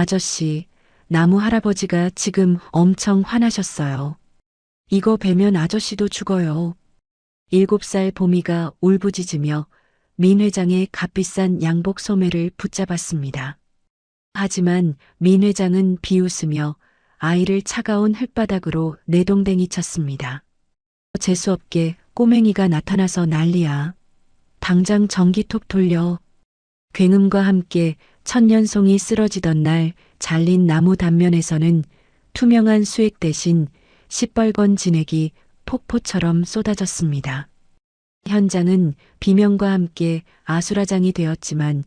아저씨, 나무 할아버지가 지금 엄청 화나셨어요. 이거 베면 아저씨도 죽어요. 7살 보미가 울부짖으며 민 회장의 값비싼 양복 소매를 붙잡았습니다. 하지만 민 회장은 비웃으며 아이를 차가운 흙바닥으로 내동댕이 쳤습니다. 재수없게 꼬맹이가 나타나서 난리야. 당장 전기톱 돌려. 굉음과 함께 천년송이 쓰러지던 날 잘린 나무 단면에서는 투명한 수액 대신 시뻘건 진액이 폭포처럼 쏟아졌습니다. 현장은 비명과 함께 아수라장이 되었지만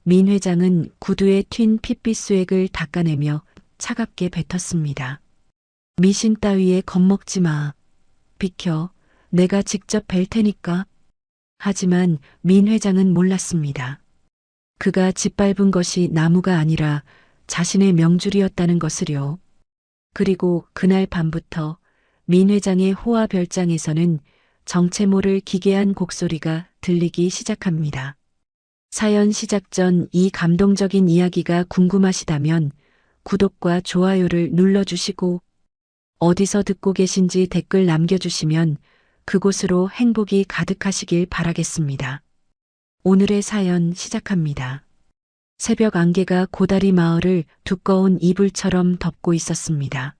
민 회장은 구두에 튄 핏빛 수액을 닦아내며 차갑게 뱉었습니다. 미신 따위에 겁먹지 마. 비켜. 내가 직접 뵐 테니까. 하지만 민 회장은 몰랐습니다. 그가 짓밟은 것이 나무가 아니라 자신의 명줄이었다는 것을요. 그리고 그날 밤부터 민 회장의 호화 별장에서는 정체 모를 기괴한 곡소리가 들리기 시작합니다. 사연 시작 전 이 감동적인 이야기가 궁금하시다면 구독과 좋아요를 눌러주시고 어디서 듣고 계신지 댓글 남겨주시면 그곳으로 행복이 가득하시길 바라겠습니다. 오늘의 사연 시작합니다. 새벽 안개가 고다리 마을을 두꺼운 이불처럼 덮고 있었습니다.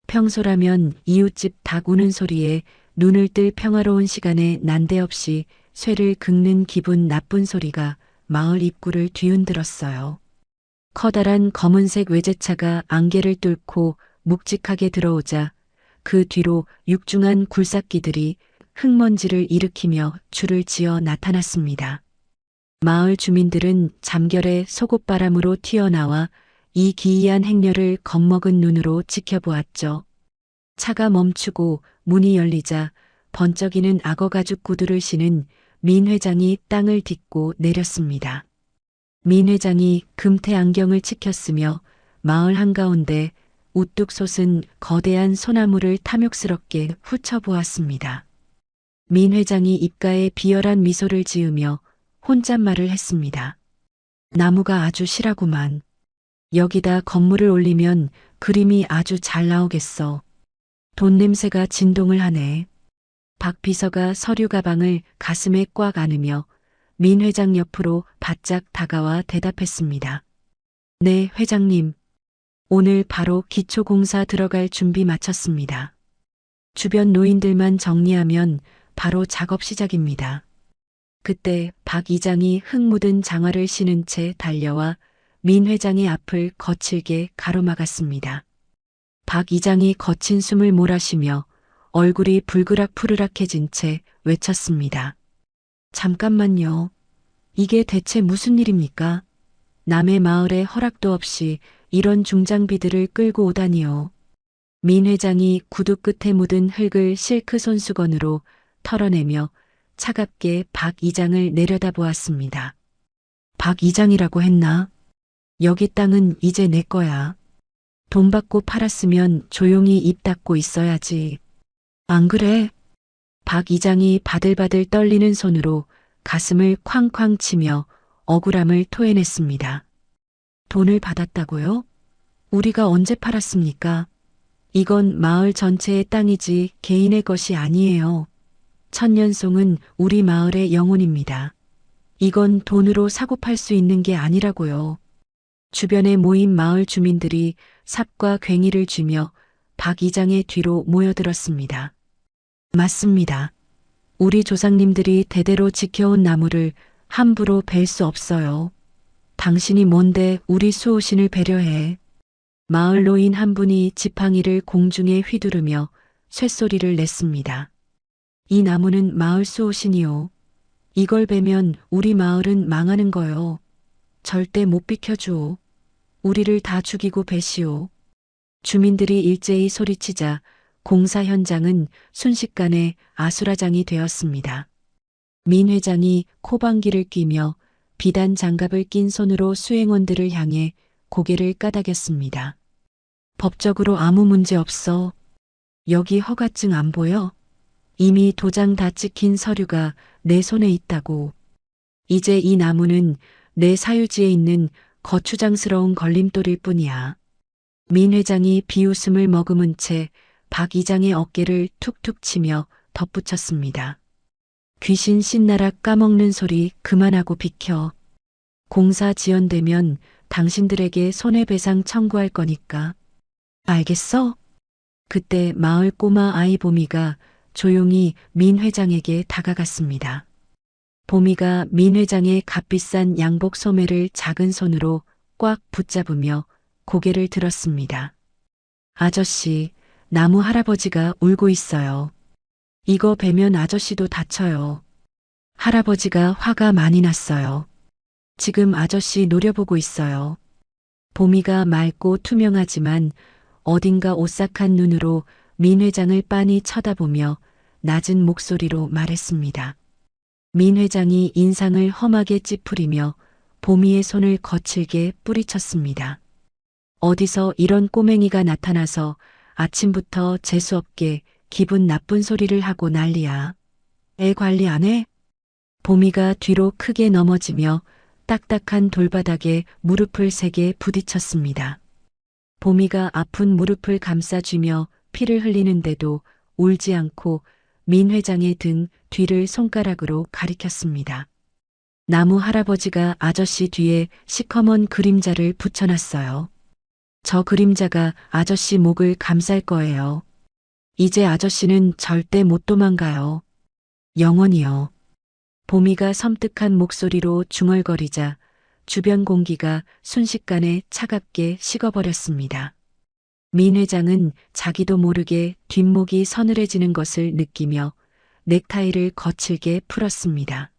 평소라면 이웃집 닭 우는 소리에 눈을 뜰 평화로운 시간에 난데없이 쇠를 긁는 기분 나쁜 소리가 마을 입구를 뒤흔들었어요. 커다란 검은색 외제차가 안개를 뚫고 묵직하게 들어오자 그 뒤로 육중한 굴삭기들이 흙먼지를 일으키며 줄을 지어 나타났습니다. 마을 주민들은 잠결에 속옷바람으로 튀어나와 이 기이한 행렬을 겁먹은 눈으로 지켜보았죠. 차가 멈추고 문이 열리자 번쩍이는 악어 가죽 구두를 신은 민 회장이 땅을 딛고 내렸습니다. 민 회장이 금태 안경을 치켰으며 마을 한가운데 우뚝 솟은 거대한 소나무를 탐욕스럽게 훑어보았습니다. 민 회장이 입가에 비열한 미소를 지으며 혼잣말을 했습니다. 나무가 아주 실하구만. 여기다 건물을 올리면 그림이 아주 잘 나오겠어. 돈 냄새가 진동을 하네. 박 비서가 서류 가방을 가슴에 꽉 안으며 민 회장 옆으로 바짝 다가와 대답했습니다. 네, 회장님. 오늘 바로 기초공사 들어갈 준비 마쳤습니다. 주변 노인들만 정리하면 바로 작업 시작입니다. 그때 박 이장이 흙 묻은 장화를 신은 채 달려와 민 회장의 앞을 거칠게 가로막았습니다. 박 이장이 거친 숨을 몰아쉬며 얼굴이 불그락푸르락해진 채 외쳤습니다. 잠깐만요. 이게 대체 무슨 일입니까? 남의 마을에 허락도 없이 이런 중장비들을 끌고 오다니요. 민 회장이 구두 끝에 묻은 흙을 실크 손수건으로 털어내며 차갑게 박 이장을 내려다보았습니다. 박 이장이라고 했나? 여기 땅은 이제 내 거야. 돈 받고 팔았으면 조용히 입 닫고 있어야지. 안 그래? 박 이장이 바들바들 떨리는 손으로 가슴을 쾅쾅 치며 억울함을 토해냈습니다. 돈을 받았다고요? 우리가 언제 팔았습니까? 이건 마을 전체의 땅이지 개인의 것이 아니에요. 천년송은 우리 마을의 영혼입니다. 이건 돈으로 사고 팔 수 있는 게 아니라고요. 주변에 모인 마을 주민들이 삽과 괭이를 쥐며 박 이장의 뒤로 모여들었습니다. 맞습니다. 우리 조상님들이 대대로 지켜온 나무를 함부로 벨 수 없어요. 당신이 뭔데 우리 수호신을 배려해. 마을 노인 한 분이 지팡이를 공중에 휘두르며 쇳소리를 냈습니다. 이 나무는 마을 수호신이요. 이걸 베면 우리 마을은 망하는 거요. 절대 못 비켜주오. 우리를 다 죽이고 베시오. 주민들이 일제히 소리치자 공사 현장은 순식간에 아수라장이 되었습니다. 민 회장이 코방귀를 뀌며 비단 장갑을 낀 손으로 수행원들을 향해 고개를 까닥였습니다. 법적으로 아무 문제 없어. 여기 허가증 안 보여? 이미 도장 다 찍힌 서류가 내 손에 있다고. 이제 이 나무는 내 사유지에 있는 거추장스러운 걸림돌일 뿐이야. 민 회장이 비웃음을 머금은 채 박 이장의 어깨를 툭툭 치며 덧붙였습니다. 귀신 신나락 까먹는 소리 그만하고 비켜. 공사 지연되면 당신들에게 손해배상 청구할 거니까. 알겠어? 그때 마을 꼬마 아이 보미가 조용히 민 회장에게 다가갔습니다. 보미가 민 회장의 값비싼 양복 소매를 작은 손으로 꽉 붙잡으며 고개를 들었습니다. 아저씨, 나무 할아버지가 울고 있어요. 이거 베면 아저씨도 다쳐요. 할아버지가 화가 많이 났어요. 지금 아저씨 노려보고 있어요. 보미가 맑고 투명하지만 어딘가 오싹한 눈으로 민 회장을 빤히 쳐다보며 낮은 목소리로 말했습니다. 민 회장이 인상을 험하게 찌푸리며 보미의 손을 거칠게 뿌리쳤습니다. 어디서 이런 꼬맹이가 나타나서 아침부터 재수없게 기분 나쁜 소리를 하고 난리야. 애 관리 안 해? 보미가 뒤로 크게 넘어지며 딱딱한 돌바닥에 무릎을 세게 부딪혔습니다. 보미가 아픈 무릎을 감싸쥐며 피를 흘리는데도 울지 않고 민 회장의 등 뒤를 손가락으로 가리켰습니다. 나무 할아버지가 아저씨 뒤에 시커먼 그림자를 붙여놨어요. 저 그림자가 아저씨 목을 감쌀 거예요. 이제 아저씨는 절대 못 도망가요. 영원히요. 보미가 섬뜩한 목소리로 중얼거리자 주변 공기가 순식간에 차갑게 식어버렸습니다. 민 회장은 자기도 모르게 뒷목이 서늘해지는 것을 느끼며 넥타이를 거칠게 풀었습니다.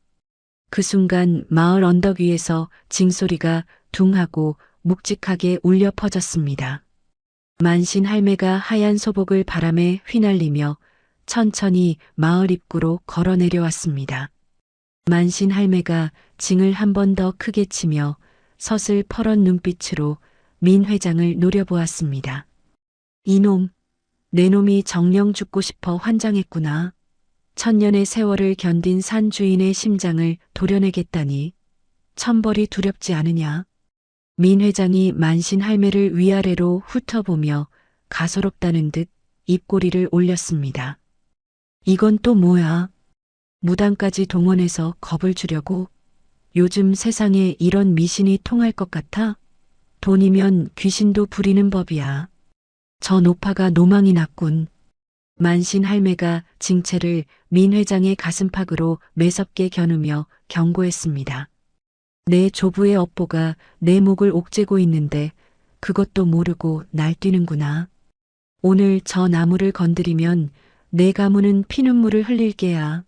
그 순간 마을 언덕 위에서 징소리가 둥하고 묵직하게 울려 퍼졌습니다. 만신 할매가 하얀 소복을 바람에 휘날리며 천천히 마을 입구로 걸어 내려왔습니다. 만신 할매가 징을 한 번 더 크게 치며 서슬 퍼런 눈빛으로 민 회장을 노려보았습니다. 이놈, 내 놈이 정령 죽고 싶어 환장했구나. 천년의 세월을 견딘 산 주인의 심장을 도려내겠다니 천벌이 두렵지 않으냐. 민 회장이 만신 할매를 위아래로 훑어보며 가소롭다는 듯 입꼬리를 올렸습니다. 이건 또 뭐야? 무당까지 동원해서 겁을 주려고? 요즘 세상에 이런 미신이 통할 것 같아? 돈이면 귀신도 부리는 법이야. 저 노파가 노망이 났군. 만신 할매가 징채를 민 회장의 가슴팍으로 매섭게 겨누며 경고했습니다. 내 조부의 업보가 내 목을 옥죄고 있는데 그것도 모르고 날뛰는구나. 오늘 저 나무를 건드리면 내 가문은 피눈물을 흘릴 게야.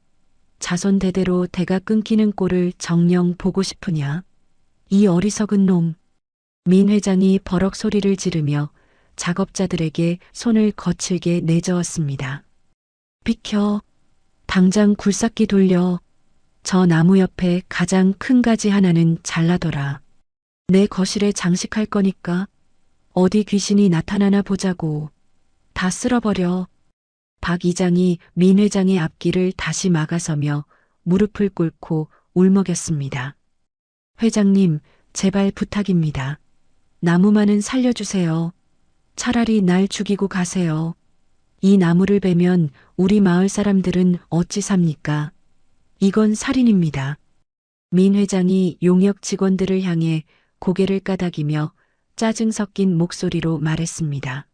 자손 대대로 대가 끊기는 꼴을 정녕 보고 싶으냐. 이 어리석은 놈. 민 회장이 버럭 소리를 지르며 작업자들에게 손을 거칠게 내저었습니다. 비켜. 당장 굴삭기 돌려. 저 나무 옆에 가장 큰 가지 하나는 잘라둬라. 내 거실에 장식할 거니까 어디 귀신이 나타나나 보자고. 다 쓸어버려. 박 이장이 민 회장의 앞길을 다시 막아서며 무릎을 꿇고 울먹였습니다. 회장님, 제발 부탁입니다. 나무만은 살려주세요. 차라리 날 죽이고 가세요. 이 나무를 베면 우리 마을 사람들은 어찌 삽니까? 이건 살인입니다. 민 회장이 용역 직원들을 향해 고개를 까닥이며 짜증 섞인 목소리로 말했습니다.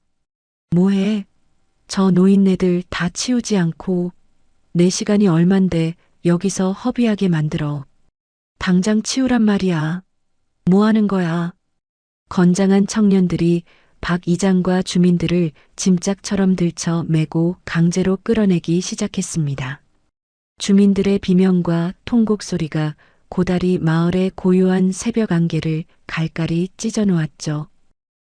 뭐해? 저 노인네들 다 치우지 않고 내 시간이 얼만데 여기서 허비하게 만들어. 당장 치우란 말이야. 뭐 하는 거야? 건장한 청년들이 박 이장과 주민들을 짐짝처럼 들쳐 매고 강제로 끌어내기 시작했습니다. 주민들의 비명과 통곡 소리가 고다리 마을의 고요한 새벽 안개를 갈갈이 찢어 놓았죠.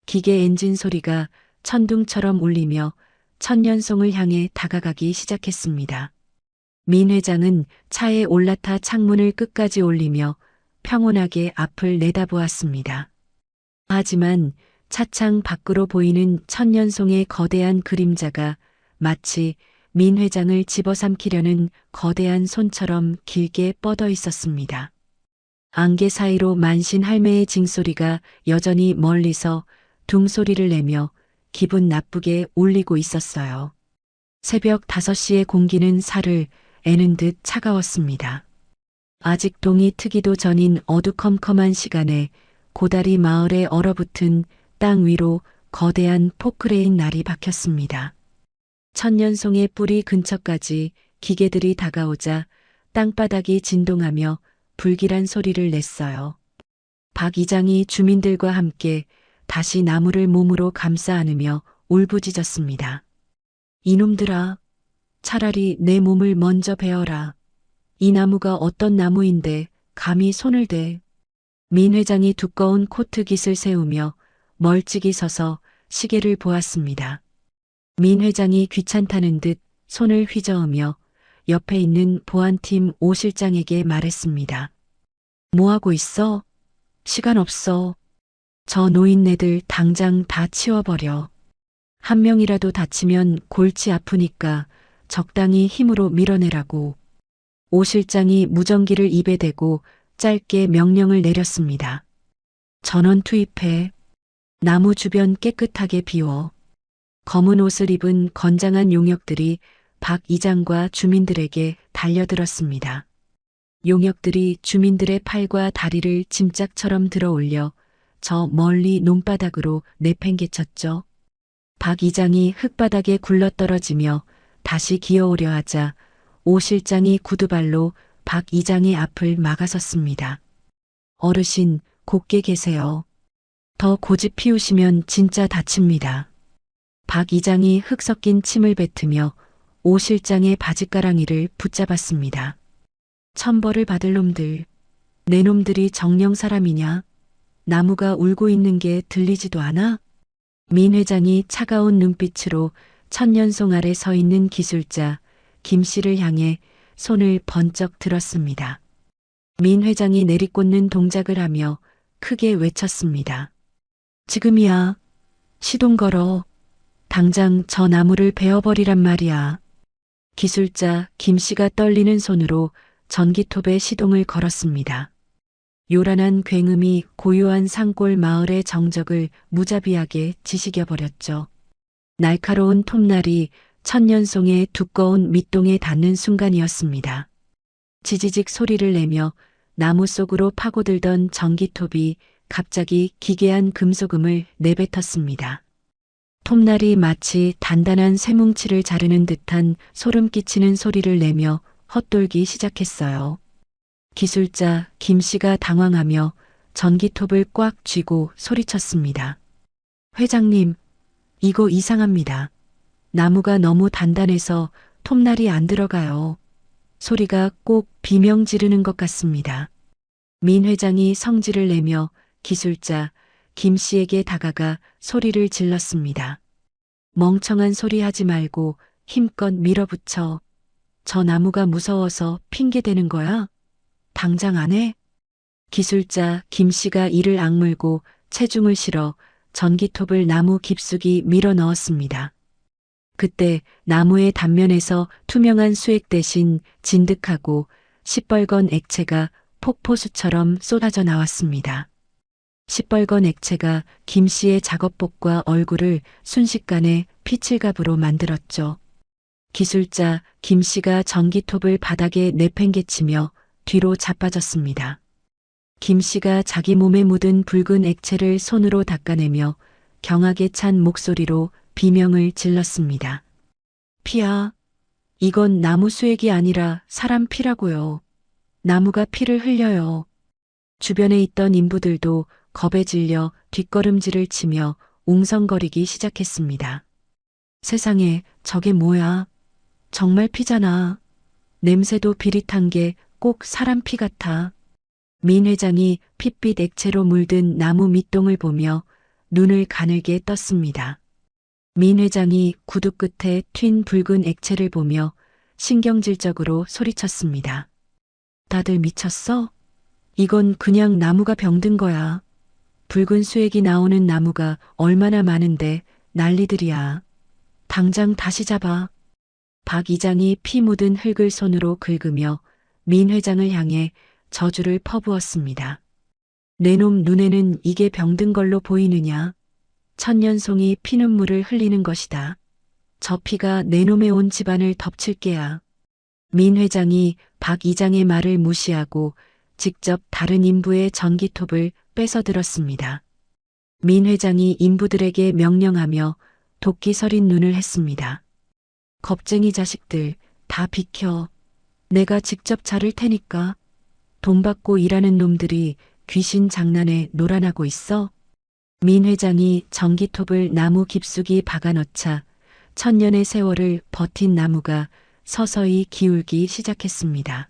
기계 엔진 소리가 천둥처럼 울리며 천년송을 향해 다가가기 시작했습니다. 민 회장은 차에 올라타 창문을 끝까지 올리며 평온하게 앞을 내다보았습니다. 하지만 차창 밖으로 보이는 천년송의 거대한 그림자가 마치 민 회장을 집어삼키려는 거대한 손처럼 길게 뻗어 있었습니다. 안개 사이로 만신 할매의 징소리가 여전히 멀리서 둥소리를 내며 기분 나쁘게 울리고 있었어요. 새벽 5시의 공기는 살을 애는 듯 차가웠습니다. 아직 동이 트기도 전인 어두컴컴한 시간에 고다리 마을에 얼어붙은 땅 위로 거대한 포크레인 날이 박혔습니다. 천년송의 뿌리 근처까지 기계들이 다가오자 땅바닥이 진동하며 불길한 소리를 냈어요. 박 이장이 주민들과 함께 다시 나무를 몸으로 감싸 안으며 울부짖었습니다. 이놈들아, 차라리 내 몸을 먼저 베어라. 이 나무가 어떤 나무인데 감히 손을 대. 민 회장이 두꺼운 코트 깃을 세우며 멀찍이 서서 시계를 보았습니다. 민 회장이 귀찮다는 듯 손을 휘저으며 옆에 있는 보안팀 오 실장에게 말했습니다. 뭐하고 있어? 시간 없어. 저 노인네들 당장 다 치워버려. 한 명이라도 다치면 골치 아프니까 적당히 힘으로 밀어내라고. 오 실장이 무전기를 입에 대고 짧게 명령을 내렸습니다. 전원 투입해. 나무 주변 깨끗하게 비워. 검은 옷을 입은 건장한 용역들이 박 이장과 주민들에게 달려들었습니다. 용역들이 주민들의 팔과 다리를 짐짝처럼 들어 올려 저 멀리 논바닥으로 내팽개쳤죠. 박 이장이 흙바닥에 굴러떨어지며 다시 기어오려 하자 오 실장이 구두발로 박 이장의 앞을 막아섰습니다. 어르신, 곧게 계세요. 더 고집 피우시면 진짜 다칩니다. 박 이장이 흙 섞인 침을 뱉으며 오 실장의 바지가랑이를 붙잡았습니다. 천벌을 받을 놈들, 내 놈들이 정령 사람이냐? 나무가 울고 있는 게 들리지도 않아? 민 회장이 차가운 눈빛으로 천년송 아래 서 있는 기술자 김 씨를 향해 손을 번쩍 들었습니다. 민 회장이 내리꽂는 동작을 하며 크게 외쳤습니다. 지금이야. 시동 걸어. 당장 저 나무를 베어버리란 말이야. 기술자 김 씨가 떨리는 손으로 전기톱에 시동을 걸었습니다. 요란한 굉음이 고요한 산골 마을의 정적을 무자비하게 지식여버렸죠. 날카로운 톱날이 천년송의 두꺼운 밑동에 닿는 순간이었습니다. 지지직 소리를 내며 나무 속으로 파고들던 전기톱이 갑자기 기괴한 금속음을 내뱉었습니다. 톱날이 마치 단단한 쇠뭉치를 자르는 듯한 소름 끼치는 소리를 내며 헛돌기 시작했어요. 기술자 김 씨가 당황하며 전기톱을 꽉 쥐고 소리쳤습니다. 회장님, 이거 이상합니다. 나무가 너무 단단해서 톱날이 안 들어가요. 소리가 꼭 비명 지르는 것 같습니다. 민 회장이 성질을 내며 기술자 김 씨에게 다가가 소리를 질렀습니다. 멍청한 소리 하지 말고 힘껏 밀어붙여. 저 나무가 무서워서 핑계대는 거야? 당장 안 해? 기술자 김 씨가 이를 악물고 체중을 실어 전기톱을 나무 깊숙이 밀어 넣었습니다. 그때 나무의 단면에서 투명한 수액 대신 진득하고 시뻘건 액체가 폭포수처럼 쏟아져 나왔습니다. 시뻘건 액체가 김 씨의 작업복과 얼굴을 순식간에 피칠갑으로 만들었죠. 기술자 김 씨가 전기톱을 바닥에 내팽개치며 뒤로 자빠졌습니다. 김 씨가 자기 몸에 묻은 붉은 액체를 손으로 닦아내며 경악에 찬 목소리로 비명을 질렀습니다. 피야, 이건 나무 수액이 아니라 사람 피라고요. 나무가 피를 흘려요. 주변에 있던 인부들도 겁에 질려 뒷걸음질을 치며 웅성거리기 시작했습니다. 세상에, 저게 뭐야? 정말 피잖아. 냄새도 비릿한 게 꼭 사람 피 같아. 민 회장이 핏빛 액체로 물든 나무 밑동을 보며 눈을 가늘게 떴습니다. 민 회장이 구두 끝에 튄 붉은 액체를 보며 신경질적으로 소리쳤습니다. 다들 미쳤어? 이건 그냥 나무가 병든 거야. 붉은 수액이 나오는 나무가 얼마나 많은데 난리들이야. 당장 다시 잡아. 박 이장이 피 묻은 흙을 손으로 긁으며 민 회장을 향해 저주를 퍼부었습니다. 내 놈 눈에는 이게 병든 걸로 보이느냐? 천년송이 피눈물을 흘리는 것이다. 저 피가 내 놈의 온 집안을 덮칠 게야. 민 회장이 박 이장의 말을 무시하고 직접 다른 인부의 전기톱을 뺏어들었습니다. 민 회장이 인부들에게 명령하며 도끼 서린 눈을 했습니다. 겁쟁이 자식들 다 비켜. 내가 직접 자를 테니까. 돈 받고 일하는 놈들이 귀신 장난에 놀아나고 있어? 민 회장이 전기톱을 나무 깊숙이 박아넣자 천년의 세월을 버틴 나무가 서서히 기울기 시작했습니다.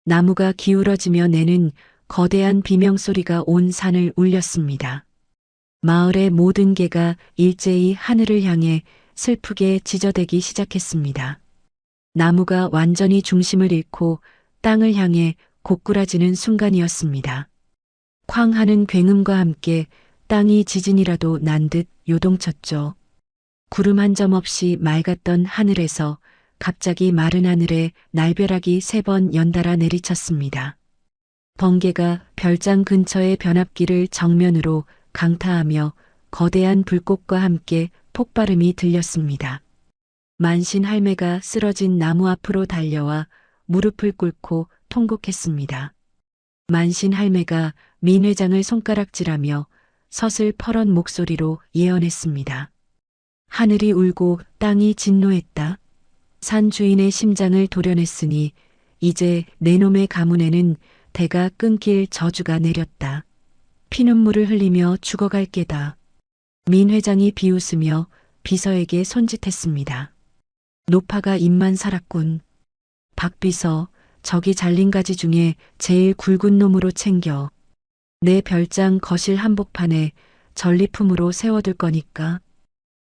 나무가 기울어지며 내는 거대한 비명소리가 온 산을 울렸습니다. 마을의 모든 개가 일제히 하늘을 향해 슬프게 지저대기 시작했습니다. 나무가 완전히 중심을 잃고 땅을 향해 고꾸라지는 순간이었습니다. 쾅 하는 굉음과 함께 땅이 지진이라도 난 듯 요동쳤죠. 구름 한 점 없이 맑았던 하늘에서 갑자기 마른 하늘에 날벼락이 3번 연달아 내리쳤습니다. 번개가 별장 근처의 변압기를 정면으로 강타하며 거대한 불꽃과 함께 폭발음이 들렸습니다. 만신 할매가 쓰러진 나무 앞으로 달려와 무릎을 꿇고 통곡했습니다. 만신 할매가 민 회장을 손가락질하며 서슬퍼런 목소리로 예언했습니다. 하늘이 울고 땅이 진노했다. 산 주인의 심장을 도려냈으니 이제 내 놈의 가문에는 대가 끊길 저주가 내렸다. 피눈물을 흘리며 죽어갈 게다. 민 회장이 비웃으며 비서에게 손짓했습니다. 노파가 입만 살았군. 박 비서, 저기 잘린 가지 중에 제일 굵은 놈으로 챙겨. 내 별장 거실 한복판에 전리품으로 세워둘 거니까.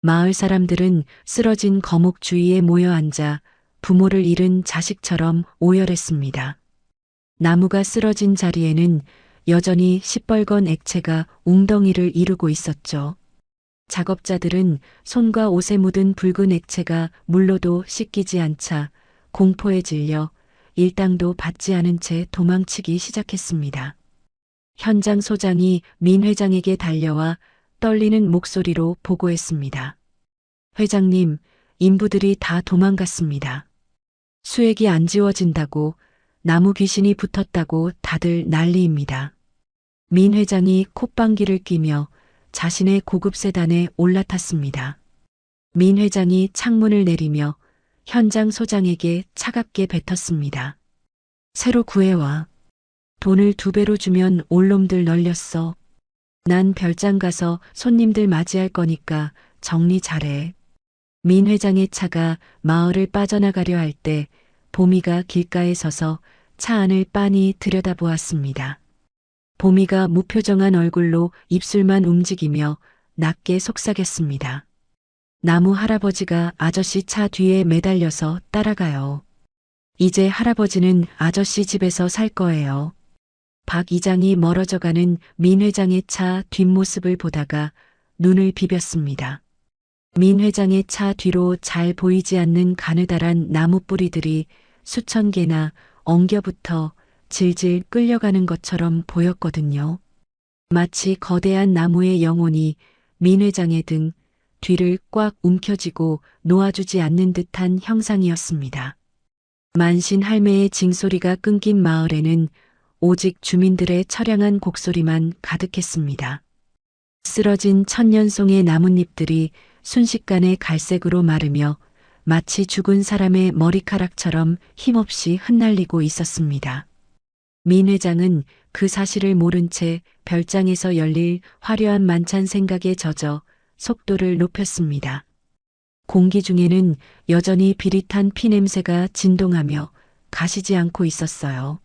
마을 사람들은 쓰러진 거목 주위에 모여 앉아 부모를 잃은 자식처럼 오열했습니다. 나무가 쓰러진 자리에는 여전히 시뻘건 액체가 웅덩이를 이루고 있었죠. 작업자들은 손과 옷에 묻은 붉은 액체가 물로도 씻기지 않자 공포에 질려 일당도 받지 않은 채 도망치기 시작했습니다. 현장 소장이 민 회장에게 달려와 떨리는 목소리로 보고했습니다. 회장님, 인부들이 다 도망갔습니다. 수액이 안 지워진다고, 나무 귀신이 붙었다고 다들 난리입니다. 민 회장이 콧방귀를 뀌며 자신의 고급 세단에 올라탔습니다. 민 회장이 창문을 내리며 현장 소장에게 차갑게 뱉었습니다. 새로 구해와. 돈을 2배로 주면 올놈들 널렸어. 난 별장 가서 손님들 맞이할 거니까 정리 잘해. 민 회장의 차가 마을을 빠져나가려 할 때 보미가 길가에 서서 차 안을 빤히 들여다보았습니다. 보미가 무표정한 얼굴로 입술만 움직이며 낮게 속삭였습니다. 나무 할아버지가 아저씨 차 뒤에 매달려서 따라가요. 이제 할아버지는 아저씨 집에서 살 거예요. 박 이장이 멀어져가는 민 회장의 차 뒷모습을 보다가 눈을 비볐습니다. 민 회장의 차 뒤로 잘 보이지 않는 가느다란 나무 뿌리들이 수천 개나 엉겨붙어 질질 끌려가는 것처럼 보였거든요. 마치 거대한 나무의 영혼이 민 회장의 등 뒤를 꽉 움켜쥐고 놓아주지 않는 듯한 형상이었습니다. 만신 할매의 징소리가 끊긴 마을에는 오직 주민들의 처량한 곡소리만 가득했습니다. 쓰러진 천년송의 나뭇잎들이 순식간에 갈색으로 마르며 마치 죽은 사람의 머리카락처럼 힘없이 흩날리고 있었습니다. 민 회장은 그 사실을 모른 채 별장에서 열릴 화려한 만찬 생각에 젖어 속도를 높였습니다. 공기 중에는 여전히 비릿한 피냄새가 진동하며 가시지 않고 있었어요.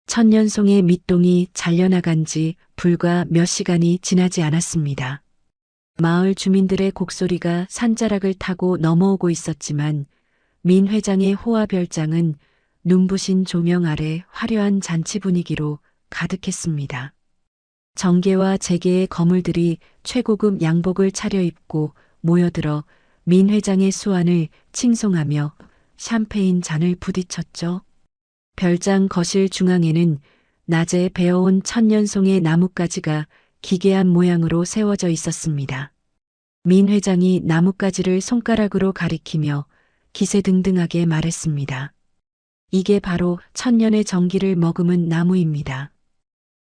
천년송의 밑동이 잘려나간 지 불과 몇 시간이 지나지 않았습니다. 마을 주민들의 곡소리가 산자락을 타고 넘어오고 있었지만 민 회장의 호화 별장은 눈부신 조명 아래 화려한 잔치 분위기로 가득했습니다. 정계와 재계의 거물들이 최고급 양복을 차려입고 모여들어 민 회장의 수완을 칭송하며 샴페인 잔을 부딪혔죠. 별장 거실 중앙에는 낮에 베어온 천년송의 나뭇가지가 기괴한 모양으로 세워져 있었습니다. 민 회장이 나뭇가지를 손가락으로 가리키며 기세등등하게 말했습니다. 이게 바로 천년의 정기를 머금은 나무입니다.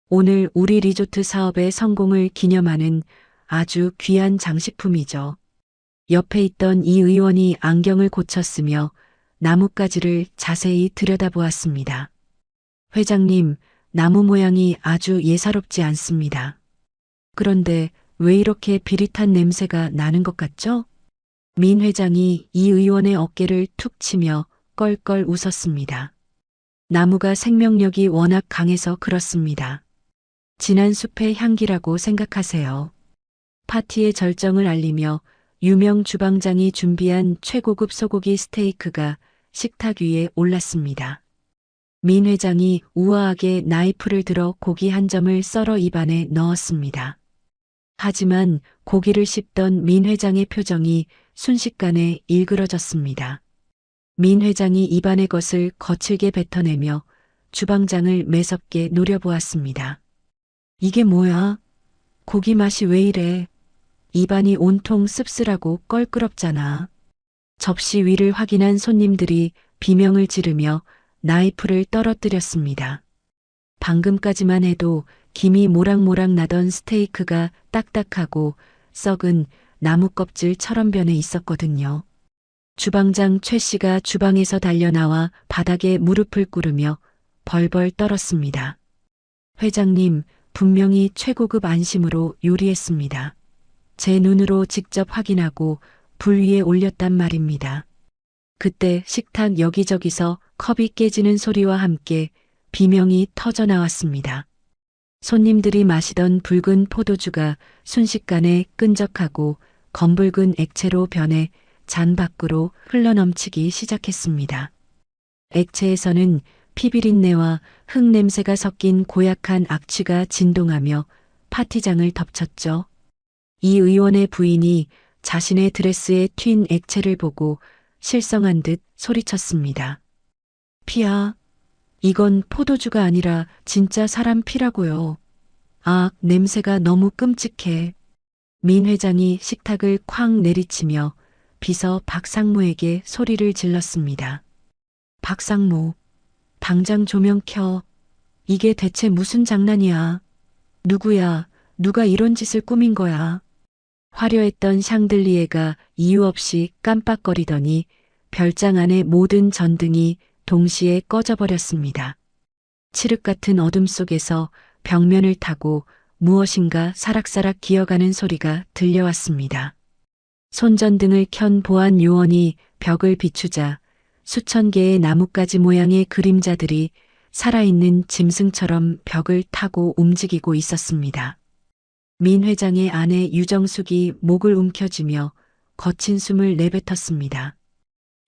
오늘 우리 리조트 사업의 성공을 기념하는 아주 귀한 장식품이죠. 옆에 있던 이 의원이 안경을 고쳤으며 나뭇가지를 자세히 들여다보았습니다. 회장님, 나무 모양이 아주 예사롭지 않습니다. 그런데 왜 이렇게 비릿한 냄새가 나는 것 같죠? 민 회장이 이 의원의 어깨를 툭 치며 껄껄 웃었습니다. 나무가 생명력이 워낙 강해서 그렇습니다. 진한 숲의 향기라고 생각하세요. 파티의 절정을 알리며 유명 주방장이 준비한 최고급 소고기 스테이크가 식탁 위에 올랐습니다. 민 회장이 우아하게 나이프를 들어 고기 한 점을 썰어 입안에 넣었습니다. 하지만 고기를 씹던 민 회장의 표정이 순식간에 일그러졌습니다. 민 회장이 입안의 것을 거칠게 뱉어내며 주방장을 매섭게 노려보았습니다. 이게 뭐야? 고기 맛이 왜 이래? 입안이 온통 씁쓸하고 껄끄럽잖아. 접시 위를 확인한 손님들이 비명을 지르며 나이프를 떨어뜨렸습니다. 방금까지만 해도 김이 모락모락 나던 스테이크가 딱딱하고 썩은 나무 껍질처럼 변해 있었거든요. 주방장 최 씨가 주방에서 달려나와 바닥에 무릎을 꿇으며 벌벌 떨었습니다. 회장님, 분명히 최고급 안심으로 요리했습니다. 제 눈으로 직접 확인하고 불 위에 올렸단 말입니다. 그때 식탁 여기저기서 컵이 깨지는 소리와 함께 비명이 터져 나왔습니다. 손님들이 마시던 붉은 포도주가 순식간에 끈적하고 검붉은 액체로 변해 잔 밖으로 흘러넘치기 시작했습니다. 액체에서는 피비린내와 흙냄새가 섞인 고약한 악취가 진동하며 파티장을 덮쳤죠. 이 의원의 부인이 자신의 드레스에 튄 액체를 보고 실성한 듯 소리쳤습니다. 피야, 이건 포도주가 아니라 진짜 사람 피라고요. 아, 냄새가 너무 끔찍해. 민 회장이 식탁을 쾅 내리치며 비서 박상무에게 소리를 질렀습니다. 박상무, 당장 조명 켜. 이게 대체 무슨 장난이야? 누구야? 누가 이런 짓을 꾸민 거야? 화려했던 샹들리에가 이유 없이 깜빡거리더니 별장 안의 모든 전등이 동시에 꺼져버렸습니다. 칠흑 같은 어둠 속에서 벽면을 타고 무엇인가 사락사락 기어가는 소리가 들려왔습니다. 손전등을 켠 보안 요원이 벽을 비추자 수천 개의 나뭇가지 모양의 그림자들이 살아있는 짐승처럼 벽을 타고 움직이고 있었습니다. 민 회장의 아내 유정숙이 목을 움켜쥐며 거친 숨을 내뱉었습니다.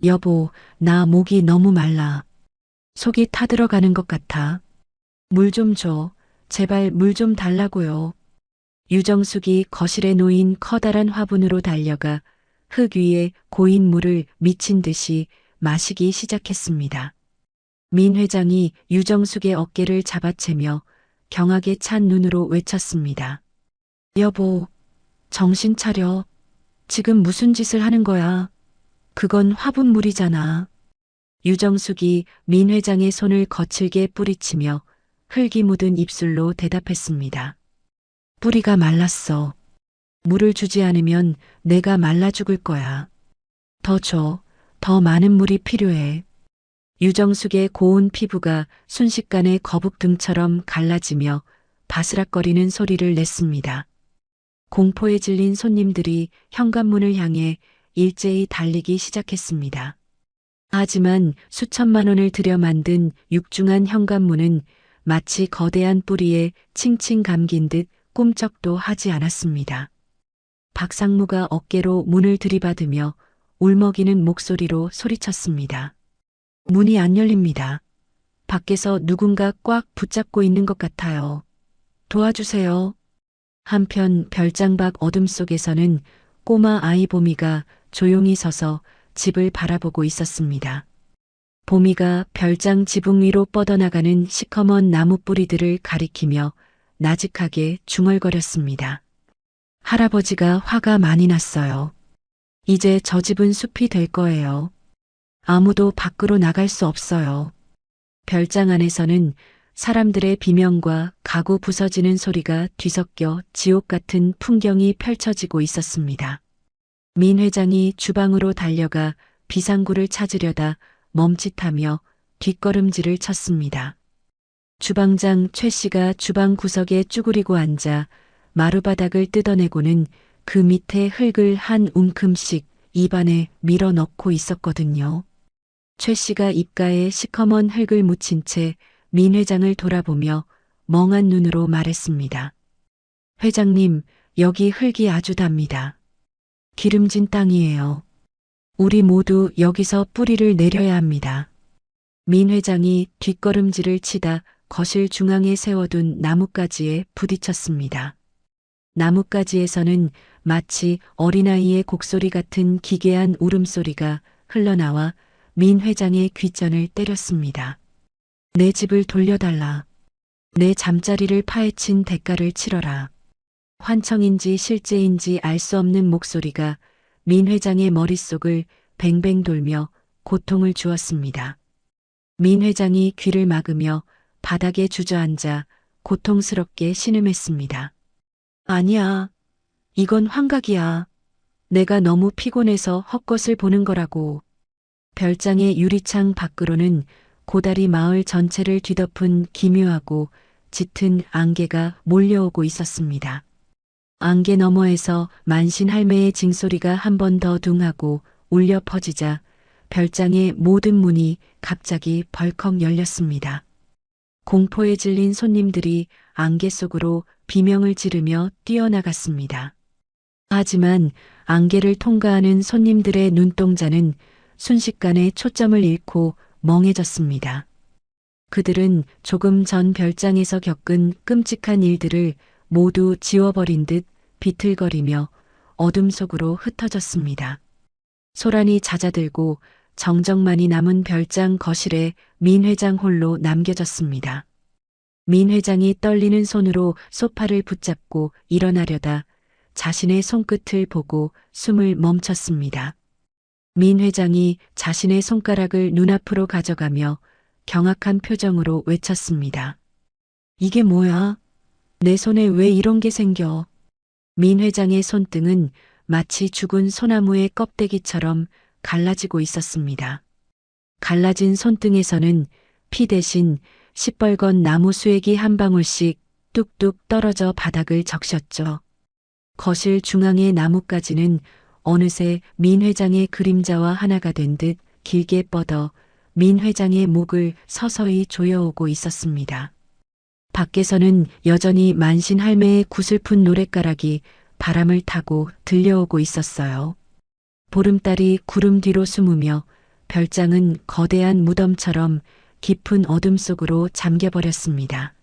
여보, 나 목이 너무 말라. 속이 타들어가는 것 같아. 물 좀 줘. 제발 물 좀 달라고요. 유정숙이 거실에 놓인 커다란 화분으로 달려가 흙 위에 고인 물을 미친 듯이 마시기 시작했습니다. 민 회장이 유정숙의 어깨를 잡아채며 경악에 찬 눈으로 외쳤습니다. 여보, 정신 차려. 지금 무슨 짓을 하는 거야? 그건 화분물이잖아. 유정숙이 민 회장의 손을 거칠게 뿌리치며 흙이 묻은 입술로 대답했습니다. 뿌리가 말랐어. 물을 주지 않으면 내가 말라 죽을 거야. 더 줘. 더 많은 물이 필요해. 유정숙의 고운 피부가 순식간에 거북등처럼 갈라지며 바스락거리는 소리를 냈습니다. 공포에 질린 손님들이 현관문을 향해 일제히 달리기 시작했습니다. 하지만 수천만 원을 들여 만든 육중한 현관문은 마치 거대한 뿌리에 칭칭 감긴 듯 꿈쩍도 하지 않았습니다. 박상무가 어깨로 문을 들이받으며 울먹이는 목소리로 소리쳤습니다. 문이 안 열립니다. 밖에서 누군가 꽉 붙잡고 있는 것 같아요. 도와주세요. 한편 별장 밖 어둠 속에서는 꼬마 아이 보미가 조용히 서서 집을 바라보고 있었습니다. 보미가 별장 지붕 위로 뻗어나가는 시커먼 나무 뿌리들을 가리키며 나직하게 중얼거렸습니다. 할아버지가 화가 많이 났어요. 이제 저 집은 숲이 될 거예요. 아무도 밖으로 나갈 수 없어요. 별장 안에서는 사람들의 비명과 가구 부서지는 소리가 뒤섞여 지옥 같은 풍경이 펼쳐지고 있었습니다. 민 회장이 주방으로 달려가 비상구를 찾으려다 멈칫하며 뒷걸음질을 쳤습니다. 주방장 최 씨가 주방 구석에 쭈그리고 앉아 마루바닥을 뜯어내고는 그 밑에 흙을 한 움큼씩 입안에 밀어 넣고 있었거든요. 최 씨가 입가에 시커먼 흙을 묻힌 채 민 회장을 돌아보며 멍한 눈으로 말했습니다. 회장님, 여기 흙이 아주 답니다. 기름진 땅이에요. 우리 모두 여기서 뿌리를 내려야 합니다. 민 회장이 뒷걸음질을 치다 거실 중앙에 세워둔 나뭇가지에 부딪혔습니다. 나뭇가지에서는 마치 어린아이의 곡소리 같은 기괴한 울음소리가 흘러나와 민 회장의 귓전을 때렸습니다. 내 집을 돌려달라. 내 잠자리를 파헤친 대가를 치러라. 환청인지 실제인지 알 수 없는 목소리가 민 회장의 머릿속을 뱅뱅 돌며 고통을 주었습니다. 민 회장이 귀를 막으며 바닥에 주저앉아 고통스럽게 신음했습니다. 아니야. 이건 환각이야. 내가 너무 피곤해서 헛것을 보는 거라고. 별장의 유리창 밖으로는 고다리 마을 전체를 뒤덮은 기묘하고 짙은 안개가 몰려오고 있었습니다. 안개 너머에서 만신 할매의 징소리가 한 번 더 둥하고 울려 퍼지자 별장의 모든 문이 갑자기 벌컥 열렸습니다. 공포에 질린 손님들이 안개 속으로 비명을 지르며 뛰어나갔습니다. 하지만 안개를 통과하는 손님들의 눈동자는 순식간에 초점을 잃고 멍해졌습니다. 그들은 조금 전 별장에서 겪은 끔찍한 일들을 모두 지워버린 듯 비틀거리며 어둠 속으로 흩어졌습니다. 소란이 잦아들고 정적만이 남은 별장 거실에 민 회장 홀로 남겨졌습니다. 민 회장이 떨리는 손으로 소파를 붙잡고 일어나려다 자신의 손끝을 보고 숨을 멈췄습니다. 민 회장이 자신의 손가락을 눈앞으로 가져가며 경악한 표정으로 외쳤습니다. 이게 뭐야? 내 손에 왜 이런 게 생겨? 민 회장의 손등은 마치 죽은 소나무의 껍데기처럼 갈라지고 있었습니다. 갈라진 손등에서는 피 대신 시뻘건 나무 수액이 한 방울씩 뚝뚝 떨어져 바닥을 적셨죠. 거실 중앙의 나뭇가지는 어느새 민 회장의 그림자와 하나가 된 듯 길게 뻗어 민 회장의 목을 서서히 조여오고 있었습니다. 밖에서는 여전히 만신 할매의 구슬픈 노랫가락이 바람을 타고 들려오고 있었어요. 보름달이 구름 뒤로 숨으며 별장은 거대한 무덤처럼 깊은 어둠 속으로 잠겨버렸습니다.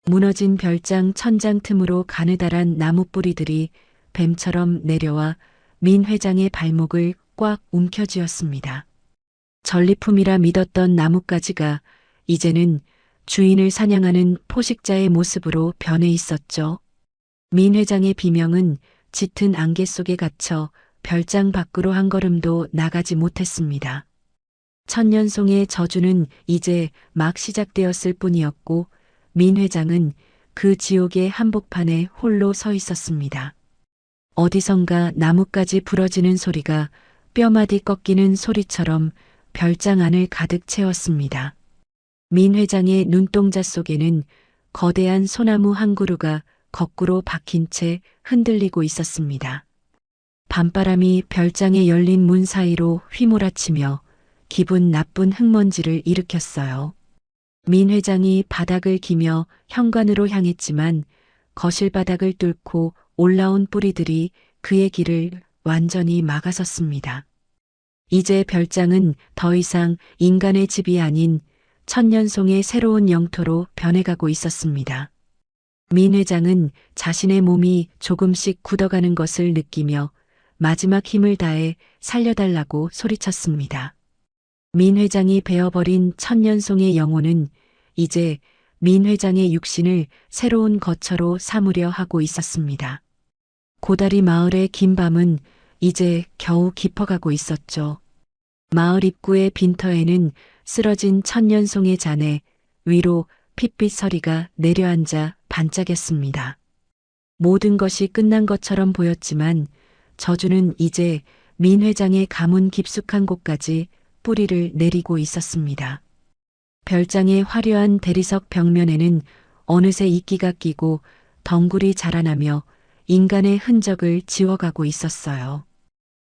무너진 별장 천장 틈으로 가느다란 나무 뿌리들이 뱀처럼 내려와 민 회장의 발목을 꽉 움켜쥐었습니다. 전리품이라 믿었던 나뭇가지가 이제는 주인을 사냥하는 포식자의 모습으로 변해 있었죠. 민 회장의 비명은 짙은 안개 속에 갇혀 별장 밖으로 한 걸음도 나가지 못했습니다. 천년송의 저주는 이제 막 시작되었을 뿐이었고 민 회장은 그 지옥의 한복판에 홀로 서 있었습니다. 어디선가 나뭇가지 부러지는 소리가 뼈마디 꺾이는 소리처럼 별장 안을 가득 채웠습니다. 민 회장의 눈동자 속에는 거대한 소나무 한 그루가 거꾸로 박힌 채 흔들리고 있었습니다. 밤바람이 별장에 열린 문 사이로 휘몰아치며 기분 나쁜 흙먼지를 일으켰어요. 민 회장이 바닥을 기며 현관으로 향했지만 거실 바닥을 뚫고 올라온 뿌리들이 그의 길을 완전히 막아섰습니다. 이제 별장은 더 이상 인간의 집이 아닌 천년송의 새로운 영토로 변해가고 있었습니다. 민 회장은 자신의 몸이 조금씩 굳어가는 것을 느끼며 마지막 힘을 다해 살려달라고 소리쳤습니다. 민 회장이 베어버린 천년송의 영혼은 이제 민 회장의 육신을 새로운 거처로 삼으려 하고 있었습니다. 고다리 마을의 긴 밤은 이제 겨우 깊어가고 있었죠. 마을 입구의 빈터에는 쓰러진 천년송의 잔에 위로 핏빛 서리가 내려앉아 반짝였습니다. 모든 것이 끝난 것처럼 보였지만 저주는 이제 민 회장의 가문 깊숙한 곳까지 뿌리를 내리고 있었습니다. 별장의 화려한 대리석 벽면에는 어느새 이끼가 끼고 덩굴이 자라나며 인간의 흔적을 지워가고 있었어요.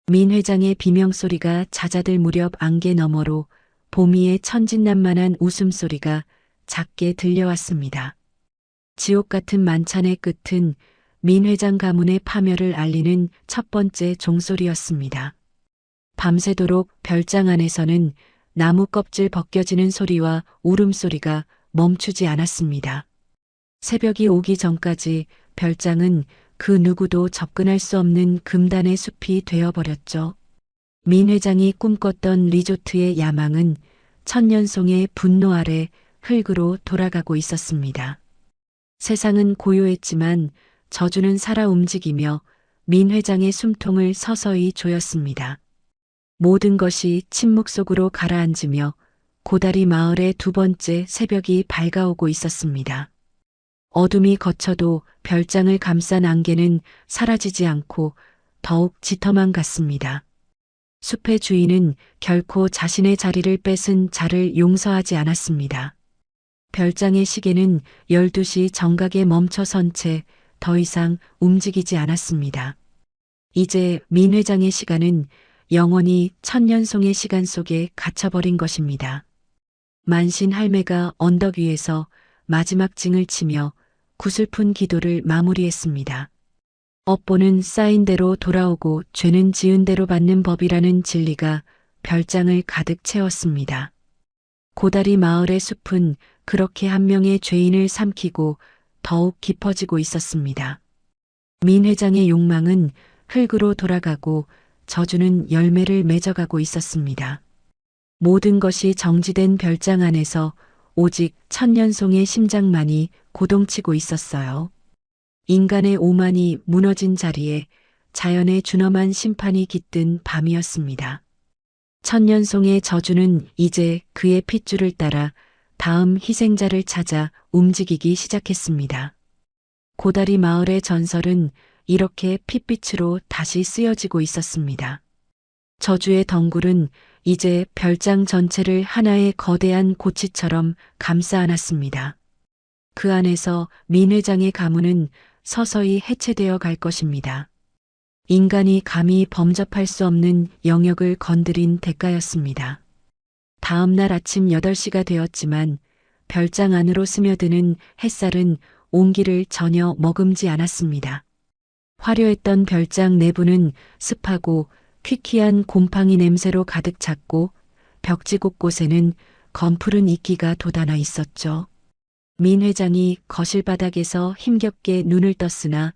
민 회장의 비명소리가 잦아들 무렵 안개 너머로 보미의 천진난만한 웃음소리가 작게 들려왔습니다. 지옥 같은 만찬의 끝은 민 회장 가문의 파멸을 알리는 첫 번째 종소리였습니다. 밤새도록 별장 안에서는 나무 껍질 벗겨지는 소리와 울음소리가 멈추지 않았습니다. 새벽이 오기 전까지 별장은 그 누구도 접근할 수 없는 금단의 숲이 되어버렸죠. 민 회장이 꿈꿨던 리조트의 야망은 천년송의 분노 아래 흙으로 돌아가고 있었습니다. 세상은 고요했지만 저주는 살아 움직이며 민 회장의 숨통을 서서히 조였습니다. 모든 것이 침묵 속으로 가라앉으며 고다리 마을의 두 번째 새벽이 밝아오고 있었습니다. 어둠이 걷혀도 별장을 감싼 안개는 사라지지 않고 더욱 짙어만 갔습니다. 숲의 주인은 결코 자신의 자리를 뺏은 자를 용서하지 않았습니다. 별장의 시계는 12시 정각에 멈춰선 채 더 이상 움직이지 않았습니다. 이제 민 회장의 시간은 영원히 천년송의 시간 속에 갇혀버린 것입니다. 만신 할매가 언덕 위에서 마지막 징을 치며 구슬픈 기도를 마무리했습니다. 업보는 쌓인 대로 돌아오고 죄는 지은 대로 받는 법이라는 진리가 별장을 가득 채웠습니다. 고다리 마을의 숲은 그렇게 한 명의 죄인을 삼키고 더욱 깊어지고 있었습니다. 민 회장의 욕망은 흙으로 돌아가고 저주는 열매를 맺어가고 있었습니다. 모든 것이 정지된 별장 안에서 오직 천년송의 심장만이 고동치고 있었어요. 인간의 오만이 무너진 자리에 자연의 준엄한 심판이 깃든 밤이었습니다. 천년송의 저주는 이제 그의 핏줄을 따라 다음 희생자를 찾아 움직이기 시작했습니다. 고다리 마을의 전설은 이렇게 핏빛으로 다시 쓰여지고 있었습니다. 저주의 덩굴은 이제 별장 전체를 하나의 거대한 고치처럼 감싸 안았습니다. 그 안에서 민 회장의 가문은 서서히 해체되어 갈 것입니다. 인간이 감히 범접할 수 없는 영역을 건드린 대가였습니다. 다음 날 아침 8시가 되었지만 별장 안으로 스며드는 햇살은 온기를 전혀 머금지 않았습니다. 화려했던 별장 내부는 습하고 퀴퀴한 곰팡이 냄새로 가득 찼고 벽지 곳곳에는 검푸른 이끼가 돋아나 있었죠. 민 회장이 거실 바닥에서 힘겹게 눈을 떴으나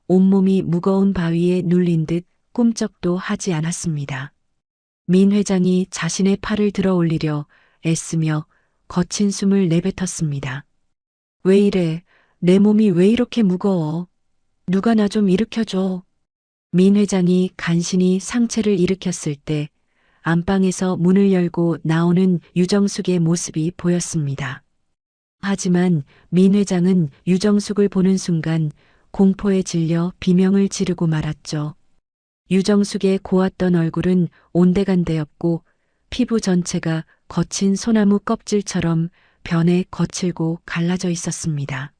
온몸이 무거운 바위에 눌린 듯 꿈쩍도 하지 않았습니다. 민 회장이 자신의 팔을 들어 올리려 애쓰며 거친 숨을 내뱉었습니다. 왜 이래? 내 몸이 왜 이렇게 무거워? 누가 나 좀 일으켜줘. 민 회장이 간신히 상체를 일으켰을 때 안방에서 문을 열고 나오는 유정숙의 모습이 보였습니다. 하지만 민 회장은 유정숙을 보는 순간 공포에 질려 비명을 지르고 말았죠. 유정숙의 고왔던 얼굴은 온데간데였고 피부 전체가 거친 소나무 껍질처럼 변해 거칠고 갈라져 있었습니다.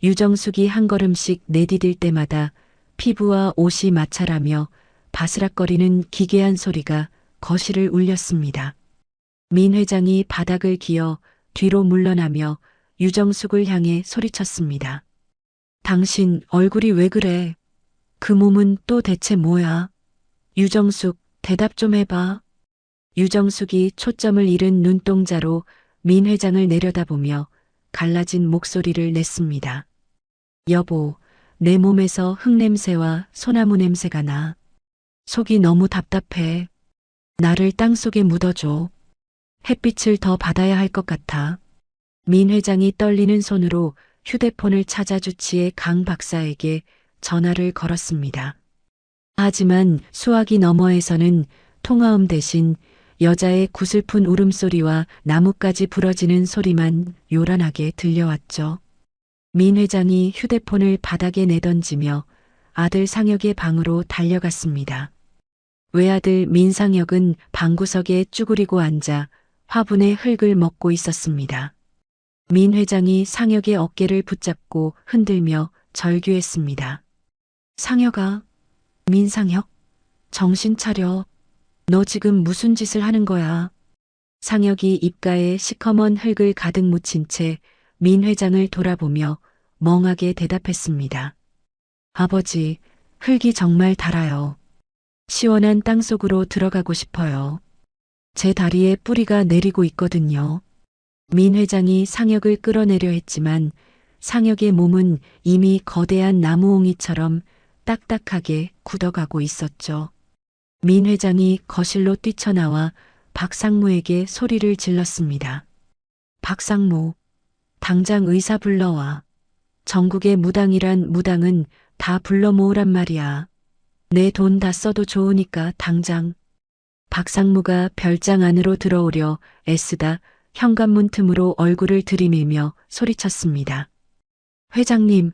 유정숙이 한 걸음씩 내디딜 때마다 피부와 옷이 마찰하며 바스락거리는 기괴한 소리가 거실을 울렸습니다. 민 회장이 바닥을 기어 뒤로 물러나며 유정숙을 향해 소리쳤습니다. 당신 얼굴이 왜 그래? 그 몸은 또 대체 뭐야? 유정숙, 대답 좀 해봐. 유정숙이 초점을 잃은 눈동자로 민 회장을 내려다보며 갈라진 목소리를 냈습니다. 여보, 내 몸에서 흙냄새와 소나무 냄새가 나. 속이 너무 답답해. 나를 땅속에 묻어줘. 햇빛을 더 받아야 할 것 같아. 민 회장이 떨리는 손으로 휴대폰을 찾아 주치의 강 박사에게 전화를 걸었습니다. 하지만 수화기 너머에서는 통화음 대신 여자의 구슬픈 울음소리와 나뭇가지 부러지는 소리만 요란하게 들려왔죠. 민 회장이 휴대폰을 바닥에 내던지며 아들 상혁의 방으로 달려갔습니다. 외아들 민상혁은 방구석에 쭈그리고 앉아 화분에 흙을 먹고 있었습니다. 민 회장이 상혁의 어깨를 붙잡고 흔들며 절규했습니다. 상혁아, 민상혁, 정신 차려. 너 지금 무슨 짓을 하는 거야? 상혁이 입가에 시커먼 흙을 가득 묻힌 채 민 회장을 돌아보며 멍하게 대답했습니다. 아버지, 흙이 정말 달아요. 시원한 땅속으로 들어가고 싶어요. 제 다리에 뿌리가 내리고 있거든요. 민 회장이 상혁을 끌어내려 했지만 상혁의 몸은 이미 거대한 나무옹이처럼 딱딱하게 굳어가고 있었죠. 민 회장이 거실로 뛰쳐나와 박상무에게 소리를 질렀습니다. 박상무, 당장 의사 불러와. 전국의 무당이란 무당은 다 불러 모으란 말이야. 내 돈 다 써도 좋으니까 당장. 박상무가 별장 안으로 들어오려 애쓰다 현관문 틈으로 얼굴을 들이밀며 소리쳤습니다. 회장님,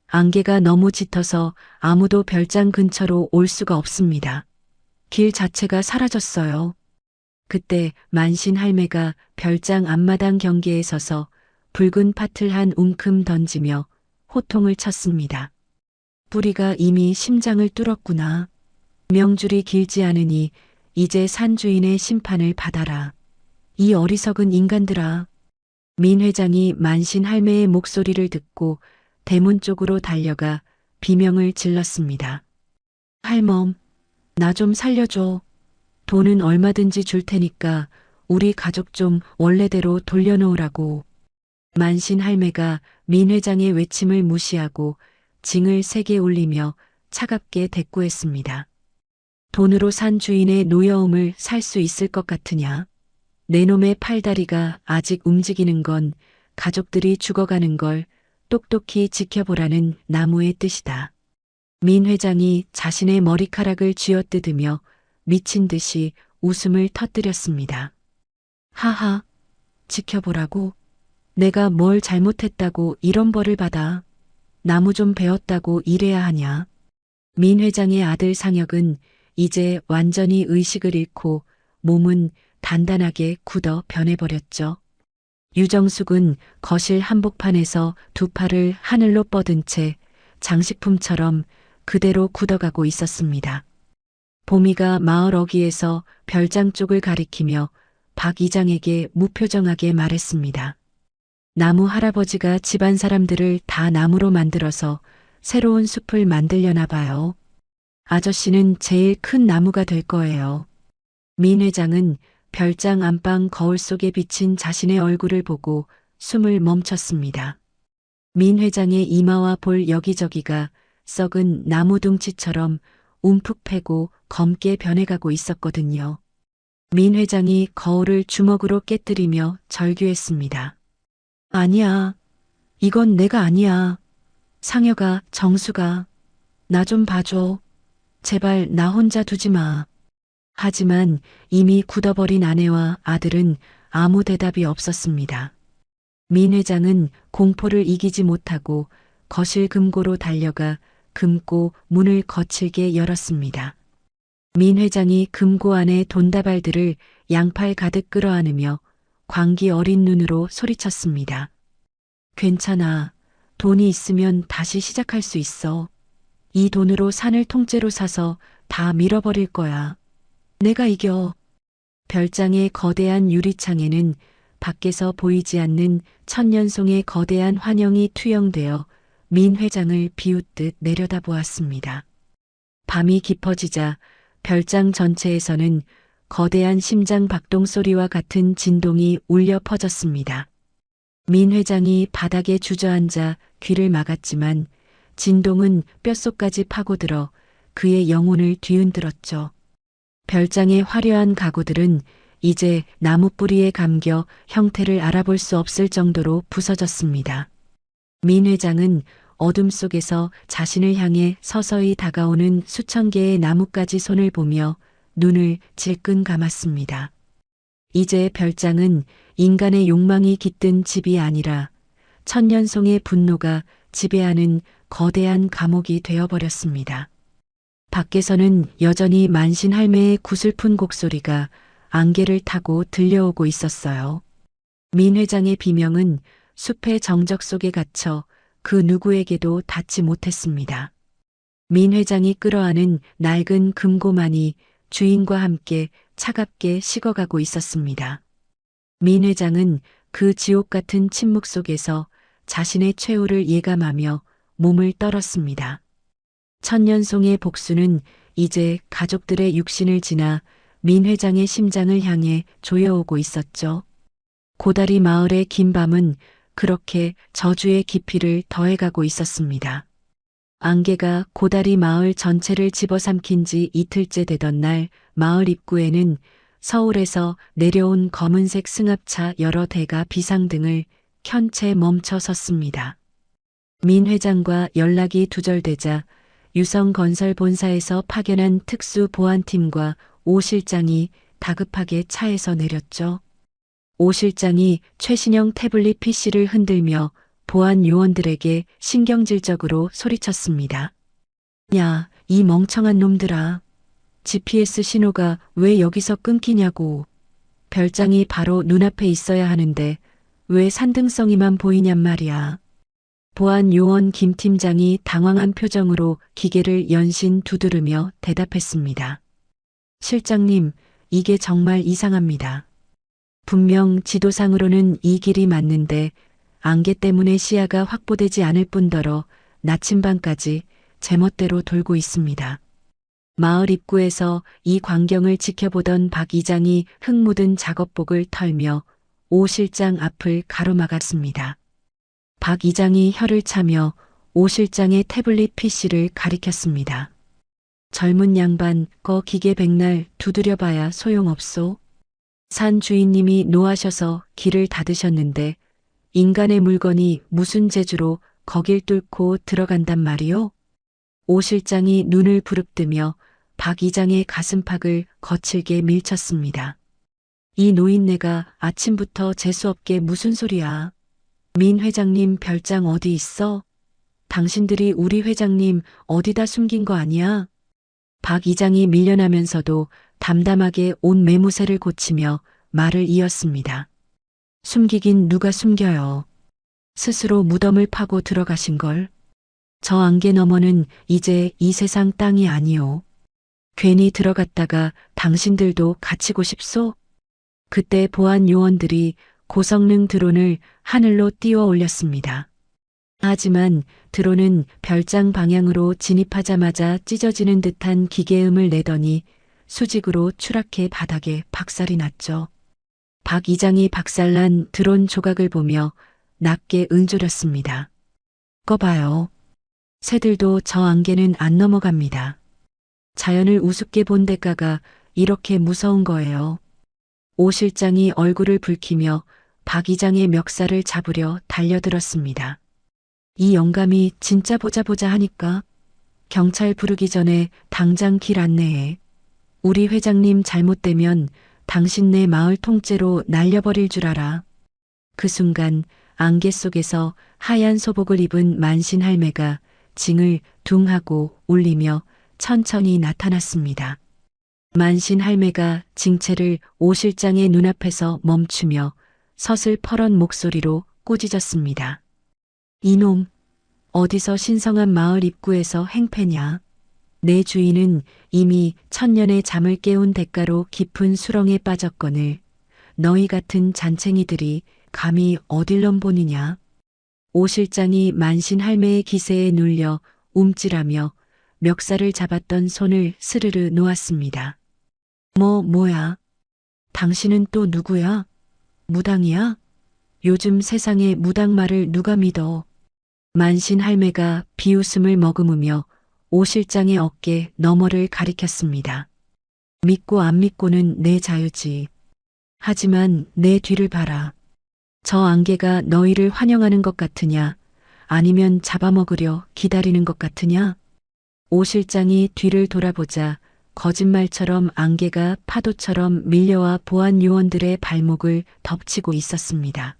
안개가 너무 짙어서 아무도 별장 근처로 올 수가 없습니다. 길 자체가 사라졌어요. 그때 만신 할매가 별장 앞마당 경계에 서서 붉은 팥을 한 웅큼 던지며 호통을 쳤습니다. 뿌리가 이미 심장을 뚫었구나. 명줄이 길지 않으니 이제 산주인의 심판을 받아라. 이 어리석은 인간들아. 민 회장이 만신 할매의 목소리를 듣고 대문 쪽으로 달려가 비명을 질렀습니다. 할멈, 나 좀 살려줘. 돈은 얼마든지 줄 테니까 우리 가족 좀 원래대로 돌려놓으라고. 만신 할매가 민 회장의 외침을 무시하고 징을 세게 울리며 차갑게 대꾸했습니다. 돈으로 산 주인의 노여움을 살 수 있을 것 같으냐? 내 놈의 팔다리가 아직 움직이는 건 가족들이 죽어가는 걸 똑똑히 지켜보라는 나무의 뜻이다. 민 회장이 자신의 머리카락을 쥐어뜯으며 미친 듯이 웃음을 터뜨렸습니다. 하하, 지켜보라고? 내가 뭘 잘못했다고 이런 벌을 받아? 나무 좀 베었다고 이래야 하냐? 민 회장의 아들 상혁은 이제 완전히 의식을 잃고 몸은 단단하게 굳어 변해버렸죠. 유정숙은 거실 한복판에서 두 팔을 하늘로 뻗은 채 장식품처럼 그대로 굳어가고 있었습니다. 보미가 마을 어귀에서 별장 쪽을 가리키며 박 이장에게 무표정하게 말했습니다. 나무 할아버지가 집안 사람들을 다 나무로 만들어서 새로운 숲을 만들려나 봐요. 아저씨는 제일 큰 나무가 될 거예요. 민 회장은 별장 안방 거울 속에 비친 자신의 얼굴을 보고 숨을 멈췄습니다. 민 회장의 이마와 볼 여기저기가 썩은 나무 둥치처럼 움푹 패고 검게 변해가고 있었거든요. 민 회장이 거울을 주먹으로 깨뜨리며 절규했습니다. 아니야. 이건 내가 아니야. 상혁아, 정수가. 나 좀 봐줘. 제발 나 혼자 두지 마. 하지만 이미 굳어버린 아내와 아들은 아무 대답이 없었습니다. 민 회장은 공포를 이기지 못하고 거실 금고로 달려가 금고 문을 거칠게 열었습니다. 민 회장이 금고 안에 돈다발들을 양팔 가득 끌어안으며 광기 어린 눈으로 소리쳤습니다. 괜찮아. 돈이 있으면 다시 시작할 수 있어. 이 돈으로 산을 통째로 사서 다 밀어버릴 거야. 내가 이겨. 별장의 거대한 유리창에는 밖에서 보이지 않는 천년송의 거대한 환영이 투영되어 민 회장을 비웃듯 내려다보았습니다. 밤이 깊어지자 별장 전체에서는 거대한 심장 박동 소리와 같은 진동이 울려 퍼졌습니다. 민 회장이 바닥에 주저앉아 귀를 막았지만 진동은 뼛속까지 파고들어 그의 영혼을 뒤흔들었죠. 별장의 화려한 가구들은 이제 나무 뿌리에 감겨 형태를 알아볼 수 없을 정도로 부서졌습니다. 민 회장은 어둠 속에서 자신을 향해 서서히 다가오는 수천 개의 나뭇가지 손을 보며 눈을 질끈 감았습니다. 이제 별장은 인간의 욕망이 깃든 집이 아니라 천년송의 분노가 지배하는 거대한 감옥이 되어버렸습니다. 밖에서는 여전히 만신 할매의 구슬픈 곡소리가 안개를 타고 들려오고 있었어요. 민 회장의 비명은 숲의 정적 속에 갇혀 그 누구에게도 닿지 못했습니다. 민 회장이 끌어안은 낡은 금고만이 주인과 함께 차갑게 식어가고 있었습니다. 민 회장은 그 지옥 같은 침묵 속에서 자신의 최후를 예감하며 몸을 떨었습니다. 천년송의 복수는 이제 가족들의 육신을 지나 민 회장의 심장을 향해 조여오고 있었죠. 고다리 마을의 긴 밤은 그렇게 저주의 깊이를 더해가고 있었습니다. 안개가 고다리 마을 전체를 집어삼킨 지 이틀째 되던 날 마을 입구에는 서울에서 내려온 검은색 승합차 여러 대가 비상등을 켠 채 멈춰 섰습니다. 민 회장과 연락이 두절되자 유성건설 본사에서 파견한 특수보안팀과 오 실장이 다급하게 차에서 내렸죠. 오 실장이 최신형 태블릿 PC를 흔들며 보안 요원들에게 신경질적으로 소리쳤습니다. 야, 이 멍청한 놈들아. GPS 신호가 왜 여기서 끊기냐고. 별장이 바로 눈앞에 있어야 하는데 왜 산등성이만 보이냔 말이야. 보안 요원 김 팀장이 당황한 표정으로 기계를 연신 두드리며 대답했습니다. 실장님, 이게 정말 이상합니다. 분명 지도상으로는 이 길이 맞는데 안개 때문에 시야가 확보되지 않을 뿐더러 나침반까지 제멋대로 돌고 있습니다. 마을 입구에서 이 광경을 지켜보던 박 이장이 흙 묻은 작업복을 털며 오 실장 앞을 가로막았습니다. 박 이장이 혀를 차며 오 실장의 태블릿 PC를 가리켰습니다. 젊은 양반, 거 기계 백날 두드려봐야 소용없소. 산 주인님이 노하셔서 길을 닫으셨는데 인간의 물건이 무슨 재주로 거길 뚫고 들어간단 말이오? 오 실장이 눈을 부릅뜨며 박 이장의 가슴팍을 거칠게 밀쳤습니다. 이 노인네가 아침부터 재수없게 무슨 소리야. 민 회장님 별장 어디 있어? 당신들이 우리 회장님 어디다 숨긴 거 아니야? 박 이장이 밀려나면서도 담담하게 옷 매무새를 고치며 말을 이었습니다. 숨기긴 누가 숨겨요. 스스로 무덤을 파고 들어가신걸. 저 안개 너머는 이제 이 세상 땅이 아니오. 괜히 들어갔다가 당신들도 갇히고 싶소? 그때 보안 요원들이 고성능 드론을 하늘로 띄워 올렸습니다. 하지만 드론은 별장 방향으로 진입하자마자 찢어지는 듯한 기계음을 내더니 수직으로 추락해 바닥에 박살이 났죠. 박 이장이 박살난 드론 조각을 보며 낮게 응조렸습니다. 꺼봐요. 새들도 저 안개는 안 넘어갑니다. 자연을 우습게 본 대가가 이렇게 무서운 거예요. 오 실장이 얼굴을 붉히며 박 이장의 멱살을 잡으려 달려들었습니다. 이 영감이 진짜 보자 하니까 경찰 부르기 전에 당장 길 안내해. 우리 회장님 잘못되면 당신네 마을 통째로 날려버릴 줄 알아. 그 순간 안개 속에서 하얀 소복을 입은 만신 할매가 징을 둥 하고 울리며 천천히 나타났습니다. 만신 할매가 징체를 오 실장의 눈앞에서 멈추며 서슬퍼런 목소리로 꾸짖었습니다. 이놈, 어디서 신성한 마을 입구에서 행패냐. 내 주인은 이미 천년의 잠을 깨운 대가로 깊은 수렁에 빠졌거늘 너희 같은 잔챙이들이 감히 어딜 넘보느냐. 오 실장이 만신 할매의 기세에 눌려 움찔하며 멱살을 잡았던 손을 스르르 놓았습니다. 뭐야? 당신은 또 누구야? 무당이야? 요즘 세상에 무당 말을 누가 믿어? 만신 할매가 비웃음을 머금으며 오 실장의 어깨 너머를 가리켰습니다. 믿고 안 믿고는 내 자유지. 하지만 내 뒤를 봐라. 저 안개가 너희를 환영하는 것 같으냐? 아니면 잡아먹으려 기다리는 것 같으냐? 오 실장이 뒤를 돌아보자 거짓말처럼 안개가 파도처럼 밀려와 보안 요원들의 발목을 덮치고 있었습니다.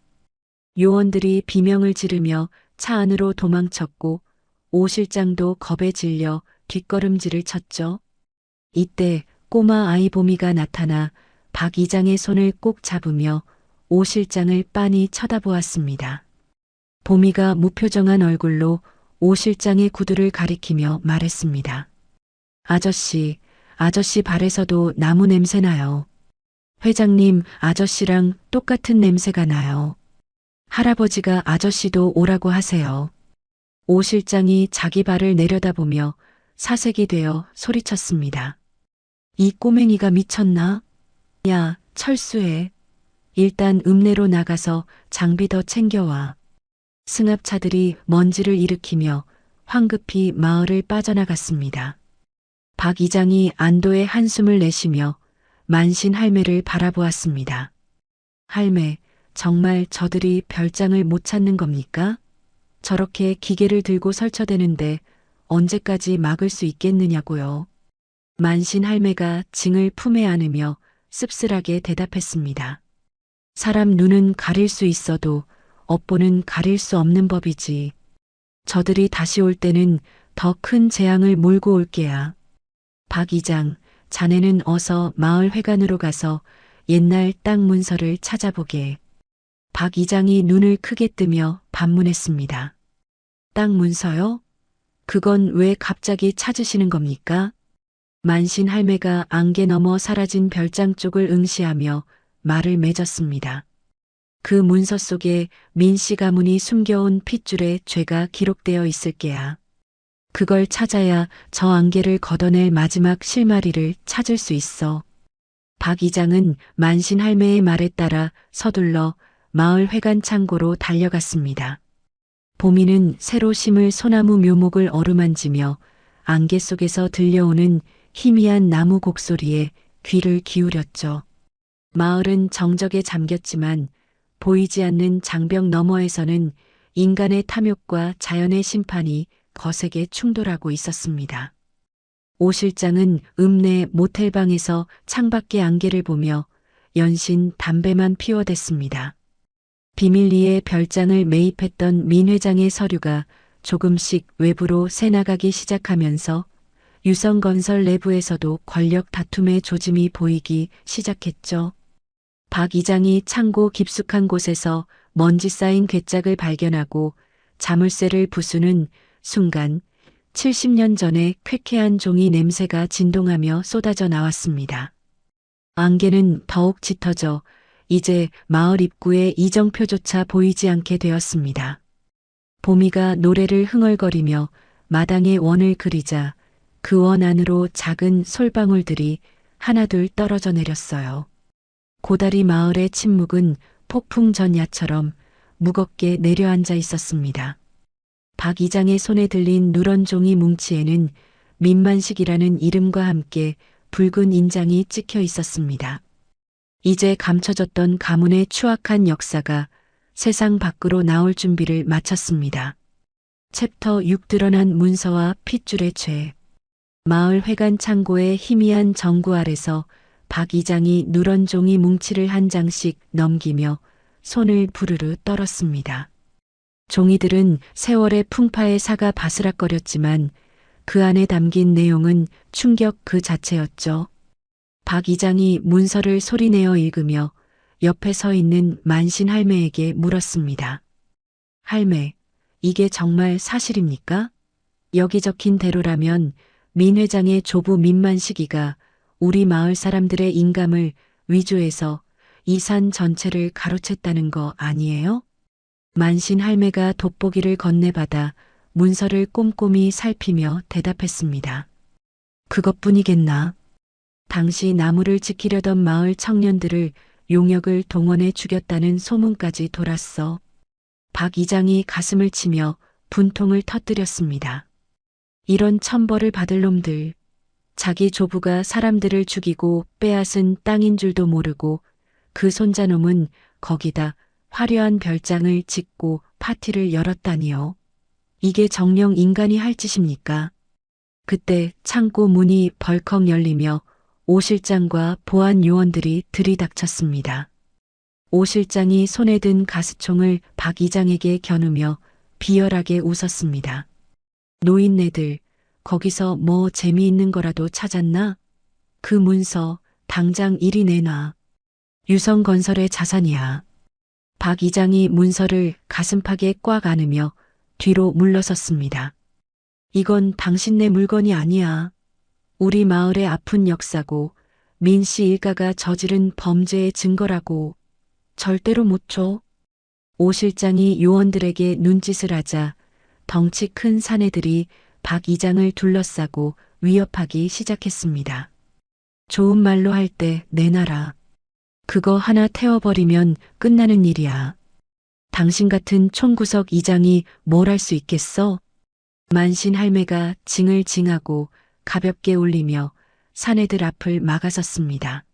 요원들이 비명을 지르며 차 안으로 도망쳤고 오 실장도 겁에 질려 뒷걸음질을 쳤죠. 이때 꼬마 아이 보미가 나타나 박 이장의 손을 꼭 잡으며 오 실장을 빤히 쳐다보았습니다. 보미가 무표정한 얼굴로 오 실장의 구두를 가리키며 말했습니다. 아저씨, 아저씨 발에서도 나무 냄새 나요. 회장님, 아저씨랑 똑같은 냄새가 나요. 할아버지가 아저씨도 오라고 하세요. 오 실장이 자기 발을 내려다보며 사색이 되어 소리쳤습니다. 이 꼬맹이가 미쳤나? 야, 철수해. 일단 읍내로 나가서 장비 더 챙겨와. 승합차들이 먼지를 일으키며 황급히 마을을 빠져나갔습니다. 박 이장이 안도의 한숨을 내쉬며 만신 할매를 바라보았습니다. 할매, 정말 저들이 별장을 못 찾는 겁니까? 저렇게 기계를 들고 설쳐대는데 언제까지 막을 수 있겠느냐고요. 만신 할매가 징을 품에 안으며 씁쓸하게 대답했습니다. 사람 눈은 가릴 수 있어도 업보는 가릴 수 없는 법이지. 저들이 다시 올 때는 더 큰 재앙을 몰고 올 게야. 박 이장, 자네는 어서 마을 회관으로 가서 옛날 땅 문서를 찾아보게. 박 이장이 눈을 크게 뜨며 반문했습니다. 땅 문서요? 그건 왜 갑자기 찾으시는 겁니까? 만신 할매가 안개 넘어 사라진 별장 쪽을 응시하며 말을 맺었습니다. 그 문서 속에 민씨 가문이 숨겨온 핏줄에 죄가 기록되어 있을 게야. 그걸 찾아야 저 안개를 걷어낼 마지막 실마리를 찾을 수 있어. 박 이장은 만신 할매의 말에 따라 서둘러 마을 회관 창고로 달려갔습니다. 보미는 새로 심을 소나무 묘목을 어루만지며 안개 속에서 들려오는 희미한 나무 곡소리에 귀를 기울였죠. 마을은 정적에 잠겼지만 보이지 않는 장벽 너머에서는 인간의 탐욕과 자연의 심판이 거세게 충돌하고 있었습니다. 오 실장은 읍내 모텔방에서 창밖의 안개를 보며 연신 담배만 피워댔습니다. 비밀리에 별장을 매입했던 민 회장의 서류가 조금씩 외부로 새나가기 시작하면서 유성건설 내부에서도 권력 다툼의 조짐이 보이기 시작했죠. 박 이장이 창고 깊숙한 곳에서 먼지 쌓인 괴짝을 발견하고 자물쇠를 부수는 순간 70년 전의 쾌쾌한 종이 냄새가 진동하며 쏟아져 나왔습니다. 안개는 더욱 짙어져 이제 마을 입구에 이정표조차 보이지 않게 되었습니다. 보미가 노래를 흥얼거리며 마당에 원을 그리자 그 원 안으로 작은 솔방울들이 하나둘 떨어져 내렸어요. 고다리 마을의 침묵은 폭풍 전야처럼 무겁게 내려앉아 있었습니다. 박 이장의 손에 들린 누런 종이 뭉치에는 민만식이라는 이름과 함께 붉은 인장이 찍혀 있었습니다. 이제 감춰졌던 가문의 추악한 역사가 세상 밖으로 나올 준비를 마쳤습니다. 챕터 6 드러난 문서와 핏줄의 죄. 마을 회관 창고의 희미한 정구 아래서 박 이장이 누런 종이 뭉치를 한 장씩 넘기며 손을 부르르 떨었습니다. 종이들은 세월의 풍파에 사가 바스락거렸지만 그 안에 담긴 내용은 충격 그 자체였죠. 박 이장이 문서를 소리내어 읽으며 옆에 서 있는 만신 할매에게 물었습니다. 할매, 이게 정말 사실입니까? 여기 적힌 대로라면 민 회장의 조부 민만식이가 우리 마을 사람들의 인감을 위조해서 이 산 전체를 가로챘다는 거 아니에요? 만신 할매가 돋보기를 건네받아 문서를 꼼꼼히 살피며 대답했습니다. 그것뿐이겠나? 당시 나무를 지키려던 마을 청년들을 용역을 동원해 죽였다는 소문까지 돌았어. 박 이장이 가슴을 치며 분통을 터뜨렸습니다. 이런 천벌을 받을 놈들. 자기 조부가 사람들을 죽이고 빼앗은 땅인 줄도 모르고 그 손자놈은 거기다 화려한 별장을 짓고 파티를 열었다니요. 이게 정녕 인간이 할 짓입니까? 그때 창고 문이 벌컥 열리며 오 실장과 보안 요원들이 들이닥쳤습니다. 오 실장이 손에 든 가스총을 박 이장에게 겨누며 비열하게 웃었습니다. 노인네들, 거기서 뭐 재미있는 거라도 찾았나? 그 문서 당장 이리 내놔. 유성건설의 자산이야. 박 이장이 문서를 가슴팍에 꽉 안으며 뒤로 물러섰습니다. 이건 당신네 물건이 아니야. 우리 마을의 아픈 역사고 민 씨 일가가 저지른 범죄의 증거라고. 절대로 못 줘. 오 실장이 요원들에게 눈짓을 하자 덩치 큰 사내들이 박 이장을 둘러싸고 위협하기 시작했습니다. 좋은 말로 할 때 내놔라. 그거 하나 태워버리면 끝나는 일이야. 당신 같은 총구석 이장이 뭘 할 수 있겠어? 만신 할매가 징을 징하고 가볍게 울리며 사내들 앞을 막아섰습니다.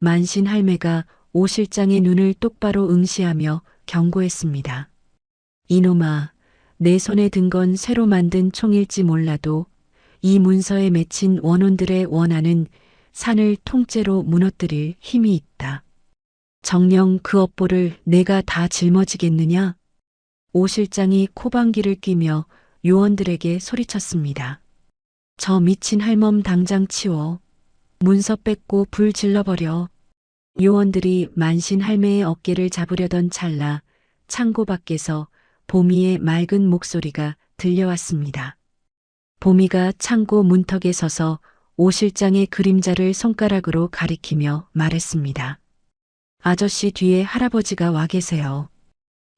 만신 할매가 오 실장의 눈을 똑바로 응시하며 경고했습니다. 이놈아, 내 손에 든 건 새로 만든 총일지 몰라도 이 문서에 맺힌 원혼들의 원한은 산을 통째로 무너뜨릴 힘이 있다. 정녕 그 업보를 내가 다 짊어지겠느냐? 오 실장이 코방귀를 뀌며 요원들에게 소리쳤습니다. 저 미친 할멈 당장 치워. 문서 뺏고 불 질러버려. 요원들이 만신 할매의 어깨를 잡으려던 찰나 창고 밖에서 보미의 맑은 목소리가 들려왔습니다. 보미가 창고 문턱에 서서 오 실장의 그림자를 손가락으로 가리키며 말했습니다. 아저씨 뒤에 할아버지가 와 계세요.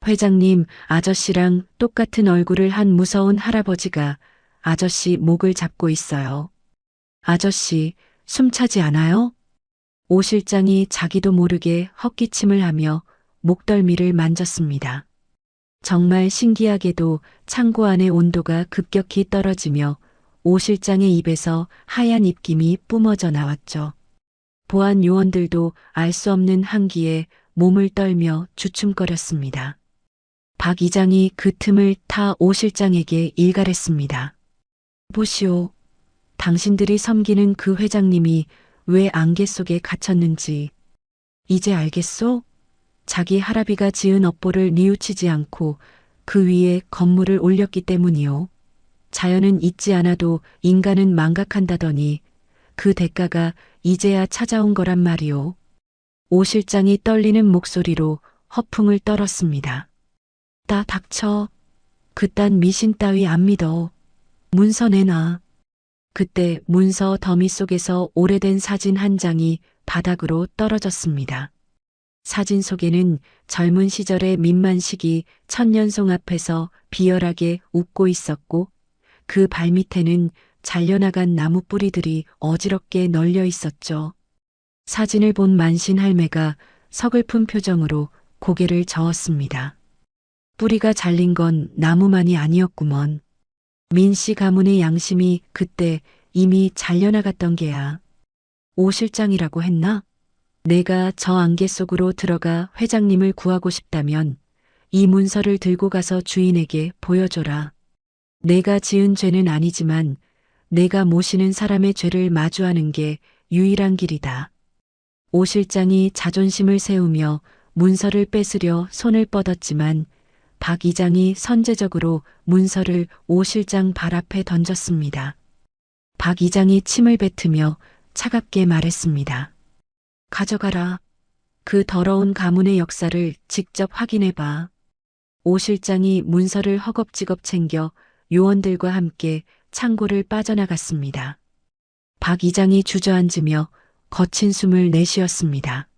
회장님, 아저씨랑 똑같은 얼굴을 한 무서운 할아버지가 아저씨 목을 잡고 있어요. 아저씨, 숨차지 않아요? 오 실장이 자기도 모르게 헛기침을 하며 목덜미를 만졌습니다. 정말 신기하게도 창고 안의 온도가 급격히 떨어지며 오 실장의 입에서 하얀 입김이 뿜어져 나왔죠. 보안 요원들도 알 수 없는 한기에 몸을 떨며 주춤거렸습니다. 박 이장이 그 틈을 타 오 실장에게 일갈했습니다. 보시오. 당신들이 섬기는 그 회장님이 왜 안개 속에 갇혔는지 이제 알겠소? 자기 할아비가 지은 업보를 뉘우치지 않고 그 위에 건물을 올렸기 때문이요. 자연은 잊지 않아도 인간은 망각한다더니 그 대가가 이제야 찾아온 거란 말이오. 오 실장이 떨리는 목소리로 허풍을 떨었습니다. 다 닥쳐. 그딴 미신 따위 안 믿어. 문서 내놔. 그때 문서 더미 속에서 오래된 사진 한 장이 바닥으로 떨어졌습니다. 사진 속에는 젊은 시절의 민만식이 천년송 앞에서 비열하게 웃고 있었고 그 발밑에는 잘려나간 나무 뿌리들이 어지럽게 널려 있었죠. 사진을 본 만신 할매가 서글픈 표정으로 고개를 저었습니다. 뿌리가 잘린 건 나무만이 아니었구먼. 민씨 가문의 양심이 그때 이미 잘려나갔던 게야. 오 실장이라고 했나? 내가 저 안개 속으로 들어가 회장님을 구하고 싶다면 이 문서를 들고 가서 주인에게 보여줘라. 내가 지은 죄는 아니지만 내가 모시는 사람의 죄를 마주하는 게 유일한 길이다. 오 실장이 자존심을 세우며 문서를 뺏으려 손을 뻗었지만 박 이장이 선제적으로 문서를 오 실장 발 앞에 던졌습니다. 박 이장이 침을 뱉으며 차갑게 말했습니다. 가져가라. 그 더러운 가문의 역사를 직접 확인해봐. 오 실장이 문서를 허겁지겁 챙겨 요원들과 함께 창고를 빠져나갔습니다. 박 이장이 주저앉으며 거친 숨을 내쉬었습니다.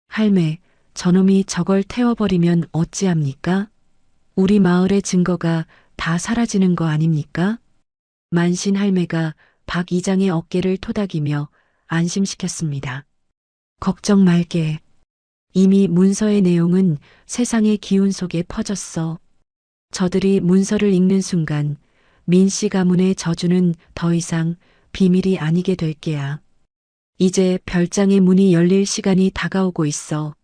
할매, 저놈이 저걸 태워버리면 어찌합니까? 우리 마을의 증거가 다 사라지는 거 아닙니까? 만신 할매가 박 이장의 어깨를 토닥이며 안심시켰습니다. 걱정 말게. 이미 문서의 내용은 세상의 기운 속에 퍼졌어. 저들이 문서를 읽는 순간 민씨 가문의 저주는 더 이상 비밀이 아니게 될 게야. 이제 별장의 문이 열릴 시간이 다가오고 있어.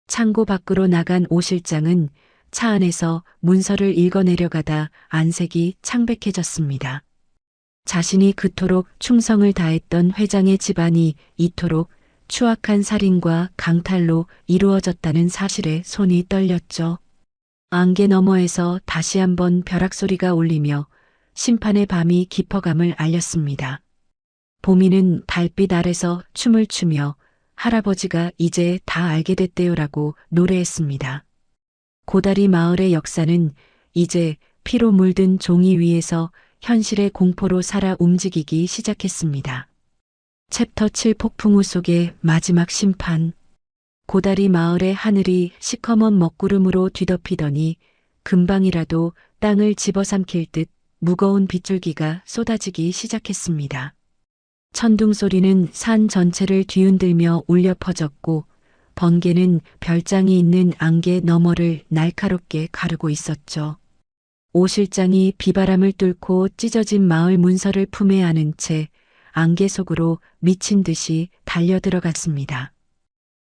창고 밖으로 나간 오 실장은 차 안에서 문서를 읽어내려가다 안색이 창백해졌습니다. 자신이 그토록 충성을 다했던 회장의 집안이 이토록 추악한 살인과 강탈로 이루어졌다는 사실에 손이 떨렸죠. 안개 너머에서 다시 한번 벼락 소리가 울리며 심판의 밤이 깊어감을 알렸습니다. 보미는 달빛 아래서 춤을 추며 할아버지가 이제 다 알게 됐대요라고 노래했습니다. 고다리 마을의 역사는 이제 피로 물든 종이 위에서 현실의 공포로 살아 움직이기 시작했습니다. 챕터 7 폭풍우 속의 마지막 심판. 고다리 마을의 하늘이 시커먼 먹구름으로 뒤덮이더니 금방이라도 땅을 집어삼킬 듯 무거운 빗줄기가 쏟아지기 시작했습니다. 천둥 소리는 산 전체를 뒤흔들며 울려 퍼졌고 번개는 별장이 있는 안개 너머를 날카롭게 가르고 있었죠. 오 실장이 비바람을 뚫고 찢어진 마을 문서를 품에 안은 채 안개 속으로 미친 듯이 달려들어갔습니다.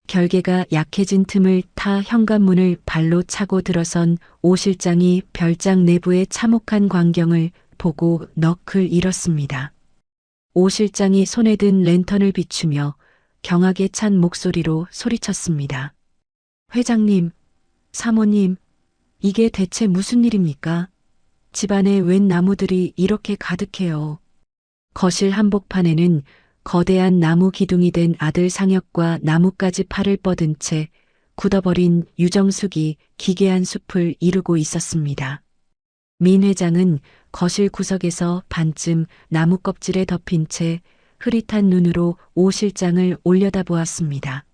결계가 약해진 틈을 타 현관문을 발로 차고 들어선 오 실장이 별장 내부의 참혹한 광경을 보고 넋을 잃었습니다. 오 실장이 손에 든 랜턴을 비추며 경악에 찬 목소리로 소리쳤습니다. 회장님, 사모님, 이게 대체 무슨 일입니까? 집안에 웬 나무들이 이렇게 가득해요. 거실 한복판에는 거대한 나무 기둥이 된 아들 상혁과 나뭇가지 팔을 뻗은 채 굳어버린 유정숙이 기괴한 숲을 이루고 있었습니다. 민 회장은 거실 구석에서 반쯤 나무 껍질에 덮인 채 흐릿한 눈으로 오 실장을 올려다보았습니다.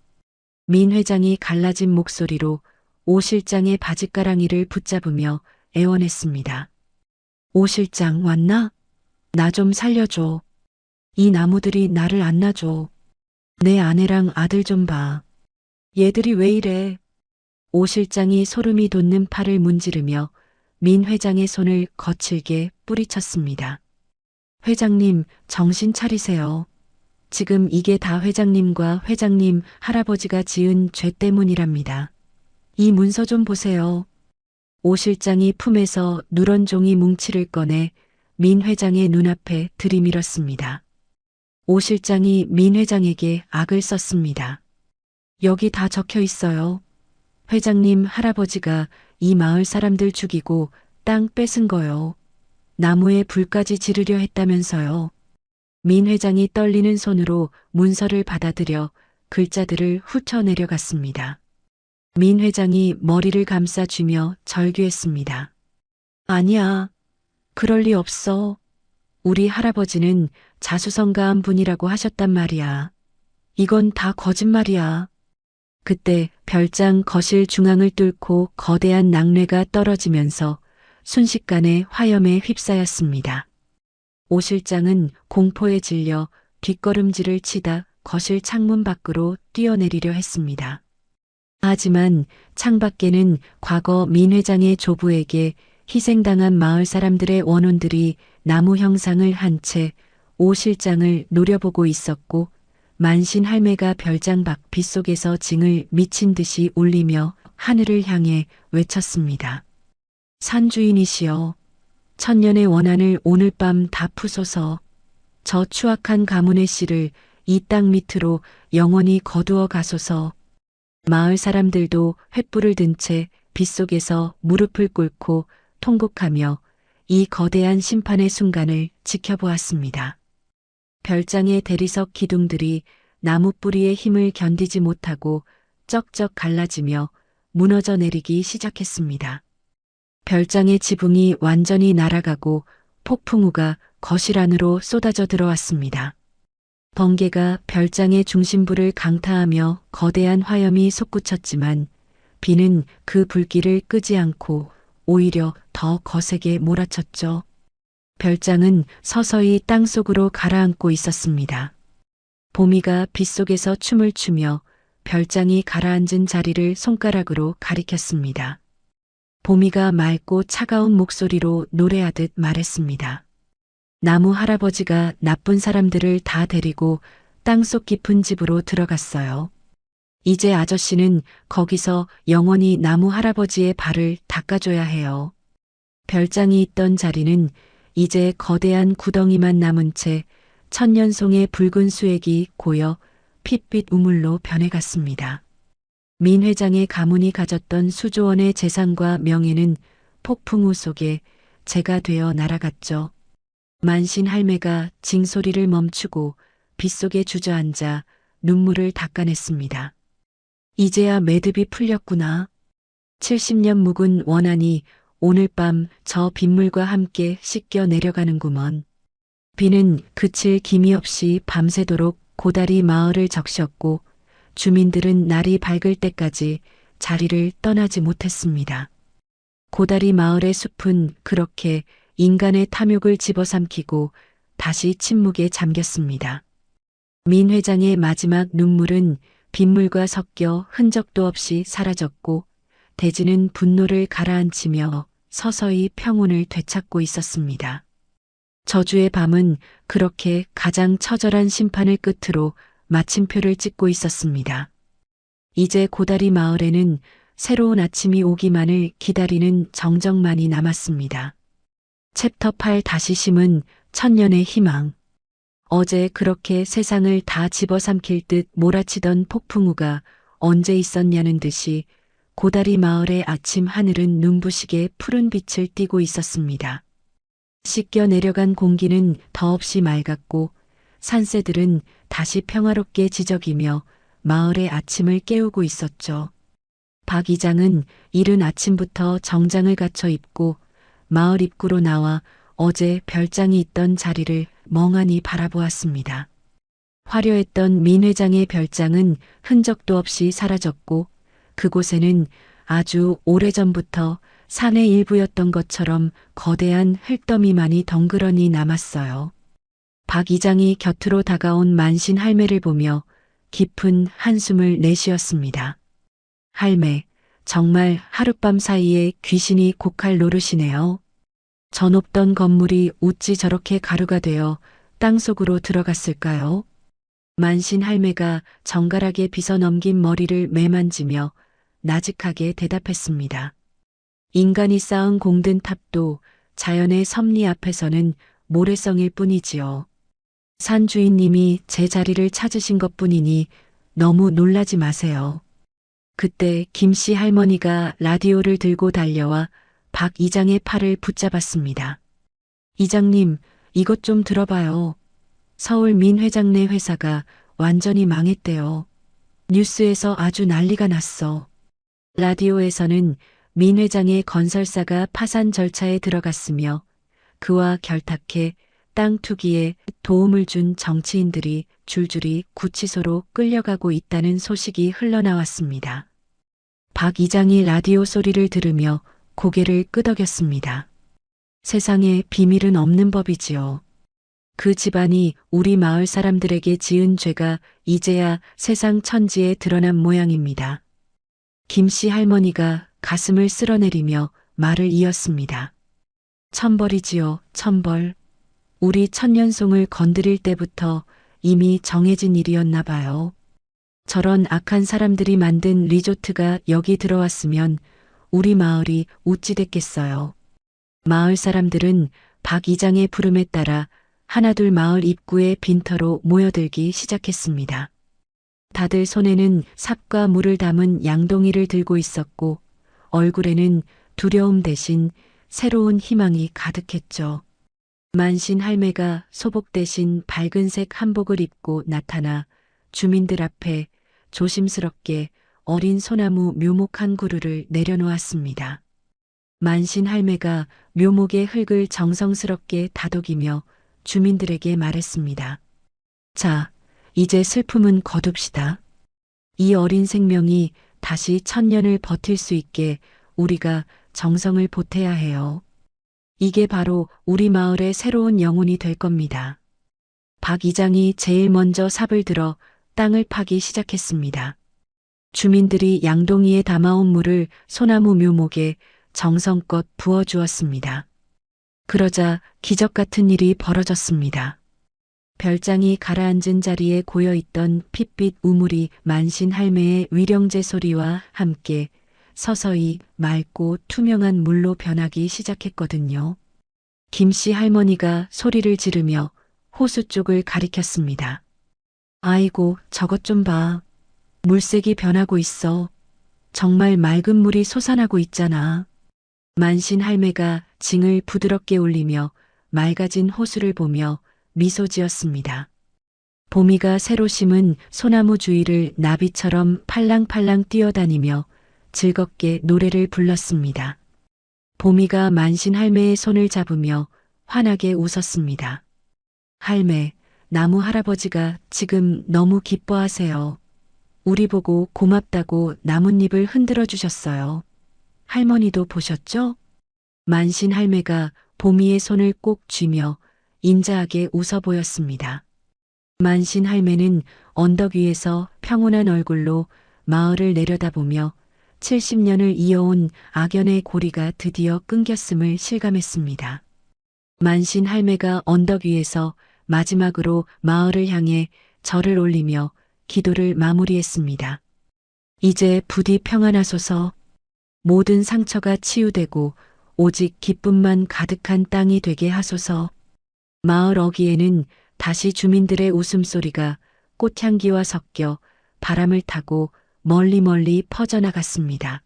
민 회장이 갈라진 목소리로 오 실장의 바짓가랑이를 붙잡으며 애원했습니다. 오 실장 왔나? 나 좀 살려줘. 이 나무들이 나를 안 놔줘. 내 아내랑 아들 좀 봐. 얘들이 왜 이래? 오 실장이 소름이 돋는 팔을 문지르며 민 회장의 손을 거칠게 뿌리쳤습니다. 회장님, 정신 차리세요. 지금 이게 다 회장님과 회장님 할아버지가 지은 죄 때문이랍니다. 이 문서 좀 보세요. 오 실장이 품에서 누런 종이 뭉치를 꺼내 민 회장의 눈앞에 들이밀었습니다. 오 실장이 민 회장에게 악을 썼습니다. 여기 다 적혀 있어요. 회장님 할아버지가 이 마을 사람들 죽이고 땅 뺏은 거요. 나무에 불까지 지르려 했다면서요. 민 회장이 떨리는 손으로 문서를 받아들여 글자들을 훑어내려갔습니다. 민 회장이 머리를 감싸쥐며 절규했습니다. 아니야. 그럴 리 없어. 우리 할아버지는 자수성가한 분이라고 하셨단 말이야. 이건 다 거짓말이야. 그때 별장 거실 중앙을 뚫고 거대한 낙뢰가 떨어지면서 순식간에 화염에 휩싸였습니다. 오 실장은 공포에 질려 뒷걸음질을 치다 거실 창문 밖으로 뛰어내리려 했습니다. 하지만 창밖에는 과거 민 회장의 조부에게 희생당한 마을 사람들의 원혼들이 나무 형상을 한 채 오 실장을 노려보고 있었고 만신 할매가 별장 밖 빗속에서 징을 미친 듯이 울리며 하늘을 향해 외쳤습니다. 산주인이시여, 천년의 원한을 오늘 밤 다 푸소서. 저 추악한 가문의 씨를 이 땅 밑으로 영원히 거두어 가소서. 마을 사람들도 횃불을 든 채 빗속에서 무릎을 꿇고 통곡하며 이 거대한 심판의 순간을 지켜보았습니다. 별장의 대리석 기둥들이 나무 뿌리의 힘을 견디지 못하고 쩍쩍 갈라지며 무너져 내리기 시작했습니다. 별장의 지붕이 완전히 날아가고 폭풍우가 거실 안으로 쏟아져 들어왔습니다. 번개가 별장의 중심부를 강타하며 거대한 화염이 솟구쳤지만 비는 그 불길을 끄지 않고 오히려 더 거세게 몰아쳤죠. 별장은 서서히 땅속으로 가라앉고 있었습니다. 보미가 빗속에서 춤을 추며 별장이 가라앉은 자리를 손가락으로 가리켰습니다. 보미가 맑고 차가운 목소리로 노래하듯 말했습니다. 나무 할아버지가 나쁜 사람들을 다 데리고 땅속 깊은 집으로 들어갔어요. 이제 아저씨는 거기서 영원히 나무 할아버지의 발을 닦아줘야 해요. 별장이 있던 자리는 이제 거대한 구덩이만 남은 채 천년송의 붉은 수액이 고여 핏빛 우물로 변해갔습니다. 민 회장의 가문이 가졌던 수조원의 재산과 명예는 폭풍우 속에 재가 되어 날아갔죠. 만신 할매가 징소리를 멈추고 빗속에 주저앉아 눈물을 닦아냈습니다. 이제야 매듭이 풀렸구나. 70년 묵은 원한이 오늘 밤 저 빗물과 함께 씻겨 내려가는구먼. 비는 그칠 기미 없이 밤새도록 고다리 마을을 적셨고 주민들은 날이 밝을 때까지 자리를 떠나지 못했습니다. 고다리 마을의 숲은 그렇게 인간의 탐욕을 집어삼키고 다시 침묵에 잠겼습니다. 민 회장의 마지막 눈물은 빗물과 섞여 흔적도 없이 사라졌고 대지는 분노를 가라앉히며 서서히 평온을 되찾고 있었습니다. 저주의 밤은 그렇게 가장 처절한 심판을 끝으로 마침표를 찍고 있었습니다. 이제 고다리 마을에는 새로운 아침이 오기만을 기다리는 정적만이 남았습니다. 챕터 8 다시 심은 천년의 희망. 어제 그렇게 세상을 다 집어삼킬 듯 몰아치던 폭풍우가 언제 있었냐는 듯이 고다리 마을의 아침 하늘은 눈부시게 푸른 빛을 띠고 있었습니다. 씻겨 내려간 공기는 더없이 맑았고 산새들은 다시 평화롭게 지저귀며 마을의 아침을 깨우고 있었죠. 박 이장은 이른 아침부터 정장을 갖춰 입고 마을 입구로 나와 어제 별장이 있던 자리를 멍하니 바라보았습니다. 화려했던 민 회장의 별장은 흔적도 없이 사라졌고 그곳에는 아주 오래전부터 산의 일부였던 것처럼 거대한 흙더미만이 덩그러니 남았어요. 박 이장이 곁으로 다가온 만신 할매를 보며 깊은 한숨을 내쉬었습니다. 할매, 정말 하룻밤 사이에 귀신이 곡할 노릇이네요. 저 높던 건물이 어찌 저렇게 가루가 되어 땅속으로 들어갔을까요? 만신 할매가 정갈하게 빗어 넘긴 머리를 매만지며 나직하게 대답했습니다. 인간이 쌓은 공든 탑도 자연의 섭리 앞에서는 모래성일 뿐이지요. 산 주인님이 제 자리를 찾으신 것뿐이니 너무 놀라지 마세요. 그때 김씨 할머니가 라디오를 들고 달려와 박 이장의 팔을 붙잡았습니다. 이장님, 이것 좀 들어봐요. 서울 민 회장네 회사가 완전히 망했대요. 뉴스에서 아주 난리가 났어. 라디오에서는 민 회장의 건설사가 파산 절차에 들어갔으며 그와 결탁해 땅 투기에 도움을 준 정치인들이 줄줄이 구치소로 끌려가고 있다는 소식이 흘러나왔습니다. 박 이장이 라디오 소리를 들으며 고개를 끄덕였습니다. 세상에 비밀은 없는 법이지요. 그 집안이 우리 마을 사람들에게 지은 죄가 이제야 세상 천지에 드러난 모양입니다. 김씨 할머니가 가슴을 쓸어내리며 말을 이었습니다. 천벌이지요, 천벌. 우리 천년송을 건드릴 때부터 이미 정해진 일이었나 봐요. 저런 악한 사람들이 만든 리조트가 여기 들어왔으면 우리 마을이 어찌 됐겠어요. 마을 사람들은 박 이장의 부름에 따라 하나둘 마을 입구에 빈터로 모여들기 시작했습니다. 다들 손에는 삽과 물을 담은 양동이를 들고 있었고 얼굴에는 두려움 대신 새로운 희망이 가득했죠. 만신 할매가 소복 대신 밝은색 한복을 입고 나타나 주민들 앞에 조심스럽게 어린 소나무 묘목 한 그루를 내려놓았습니다. 만신 할매가 묘목의 흙을 정성스럽게 다독이며 주민들에게 말했습니다. 자, 이제 슬픔은 거둡시다. 이 어린 생명이 다시 천년을 버틸 수 있게 우리가 정성을 보태야 해요. 이게 바로 우리 마을의 새로운 영혼이 될 겁니다. 박 이장이 제일 먼저 삽을 들어 땅을 파기 시작했습니다. 주민들이 양동이에 담아온 물을 소나무 묘목에 정성껏 부어주었습니다. 그러자 기적 같은 일이 벌어졌습니다. 별장이 가라앉은 자리에 고여있던 핏빛 우물이 만신 할매의 위령제 소리와 함께 서서히 맑고 투명한 물로 변하기 시작했거든요. 김씨 할머니가 소리를 지르며 호수 쪽을 가리켰습니다. 아이고, 저것 좀 봐. 물색이 변하고 있어. 정말 맑은 물이 솟아나고 있잖아. 만신 할매가 징을 부드럽게 올리며 맑아진 호수를 보며 미소 지었습니다. 보미가 새로 심은 소나무 주위를 나비처럼 팔랑팔랑 뛰어다니며 즐겁게 노래를 불렀습니다. 보미가 만신 할매의 손을 잡으며 환하게 웃었습니다. 할매, 나무 할아버지가 지금 너무 기뻐하세요. 우리 보고 고맙다고 나뭇잎을 흔들어 주셨어요. 할머니도 보셨죠? 만신 할매가 보미의 손을 꼭 쥐며 인자하게 웃어 보였습니다. 만신 할매는 언덕 위에서 평온한 얼굴로 마을을 내려다보며 70년을 이어온 악연의 고리가 드디어 끊겼음을 실감했습니다. 만신 할매가 언덕 위에서 마지막으로 마을을 향해 절을 올리며 기도를 마무리했습니다. 이제 부디 평안하소서. 모든 상처가 치유되고 오직 기쁨만 가득한 땅이 되게 하소서. 마을 어귀에는 다시 주민들의 웃음소리가 꽃향기와 섞여 바람을 타고 멀리 퍼져나갔습니다.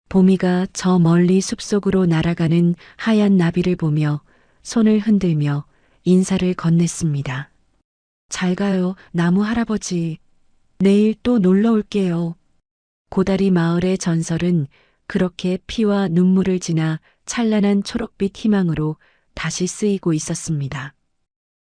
보미가 저 멀리 숲속으로 날아가는 하얀 나비를 보며 손을 흔들며 인사를 건넸습니다. 잘 가요, 나무 할아버지. 내일 또 놀러 올게요. 고다리 마을의 전설은 그렇게 피와 눈물을 지나 찬란한 초록빛 희망으로 다시 쓰이고 있었습니다.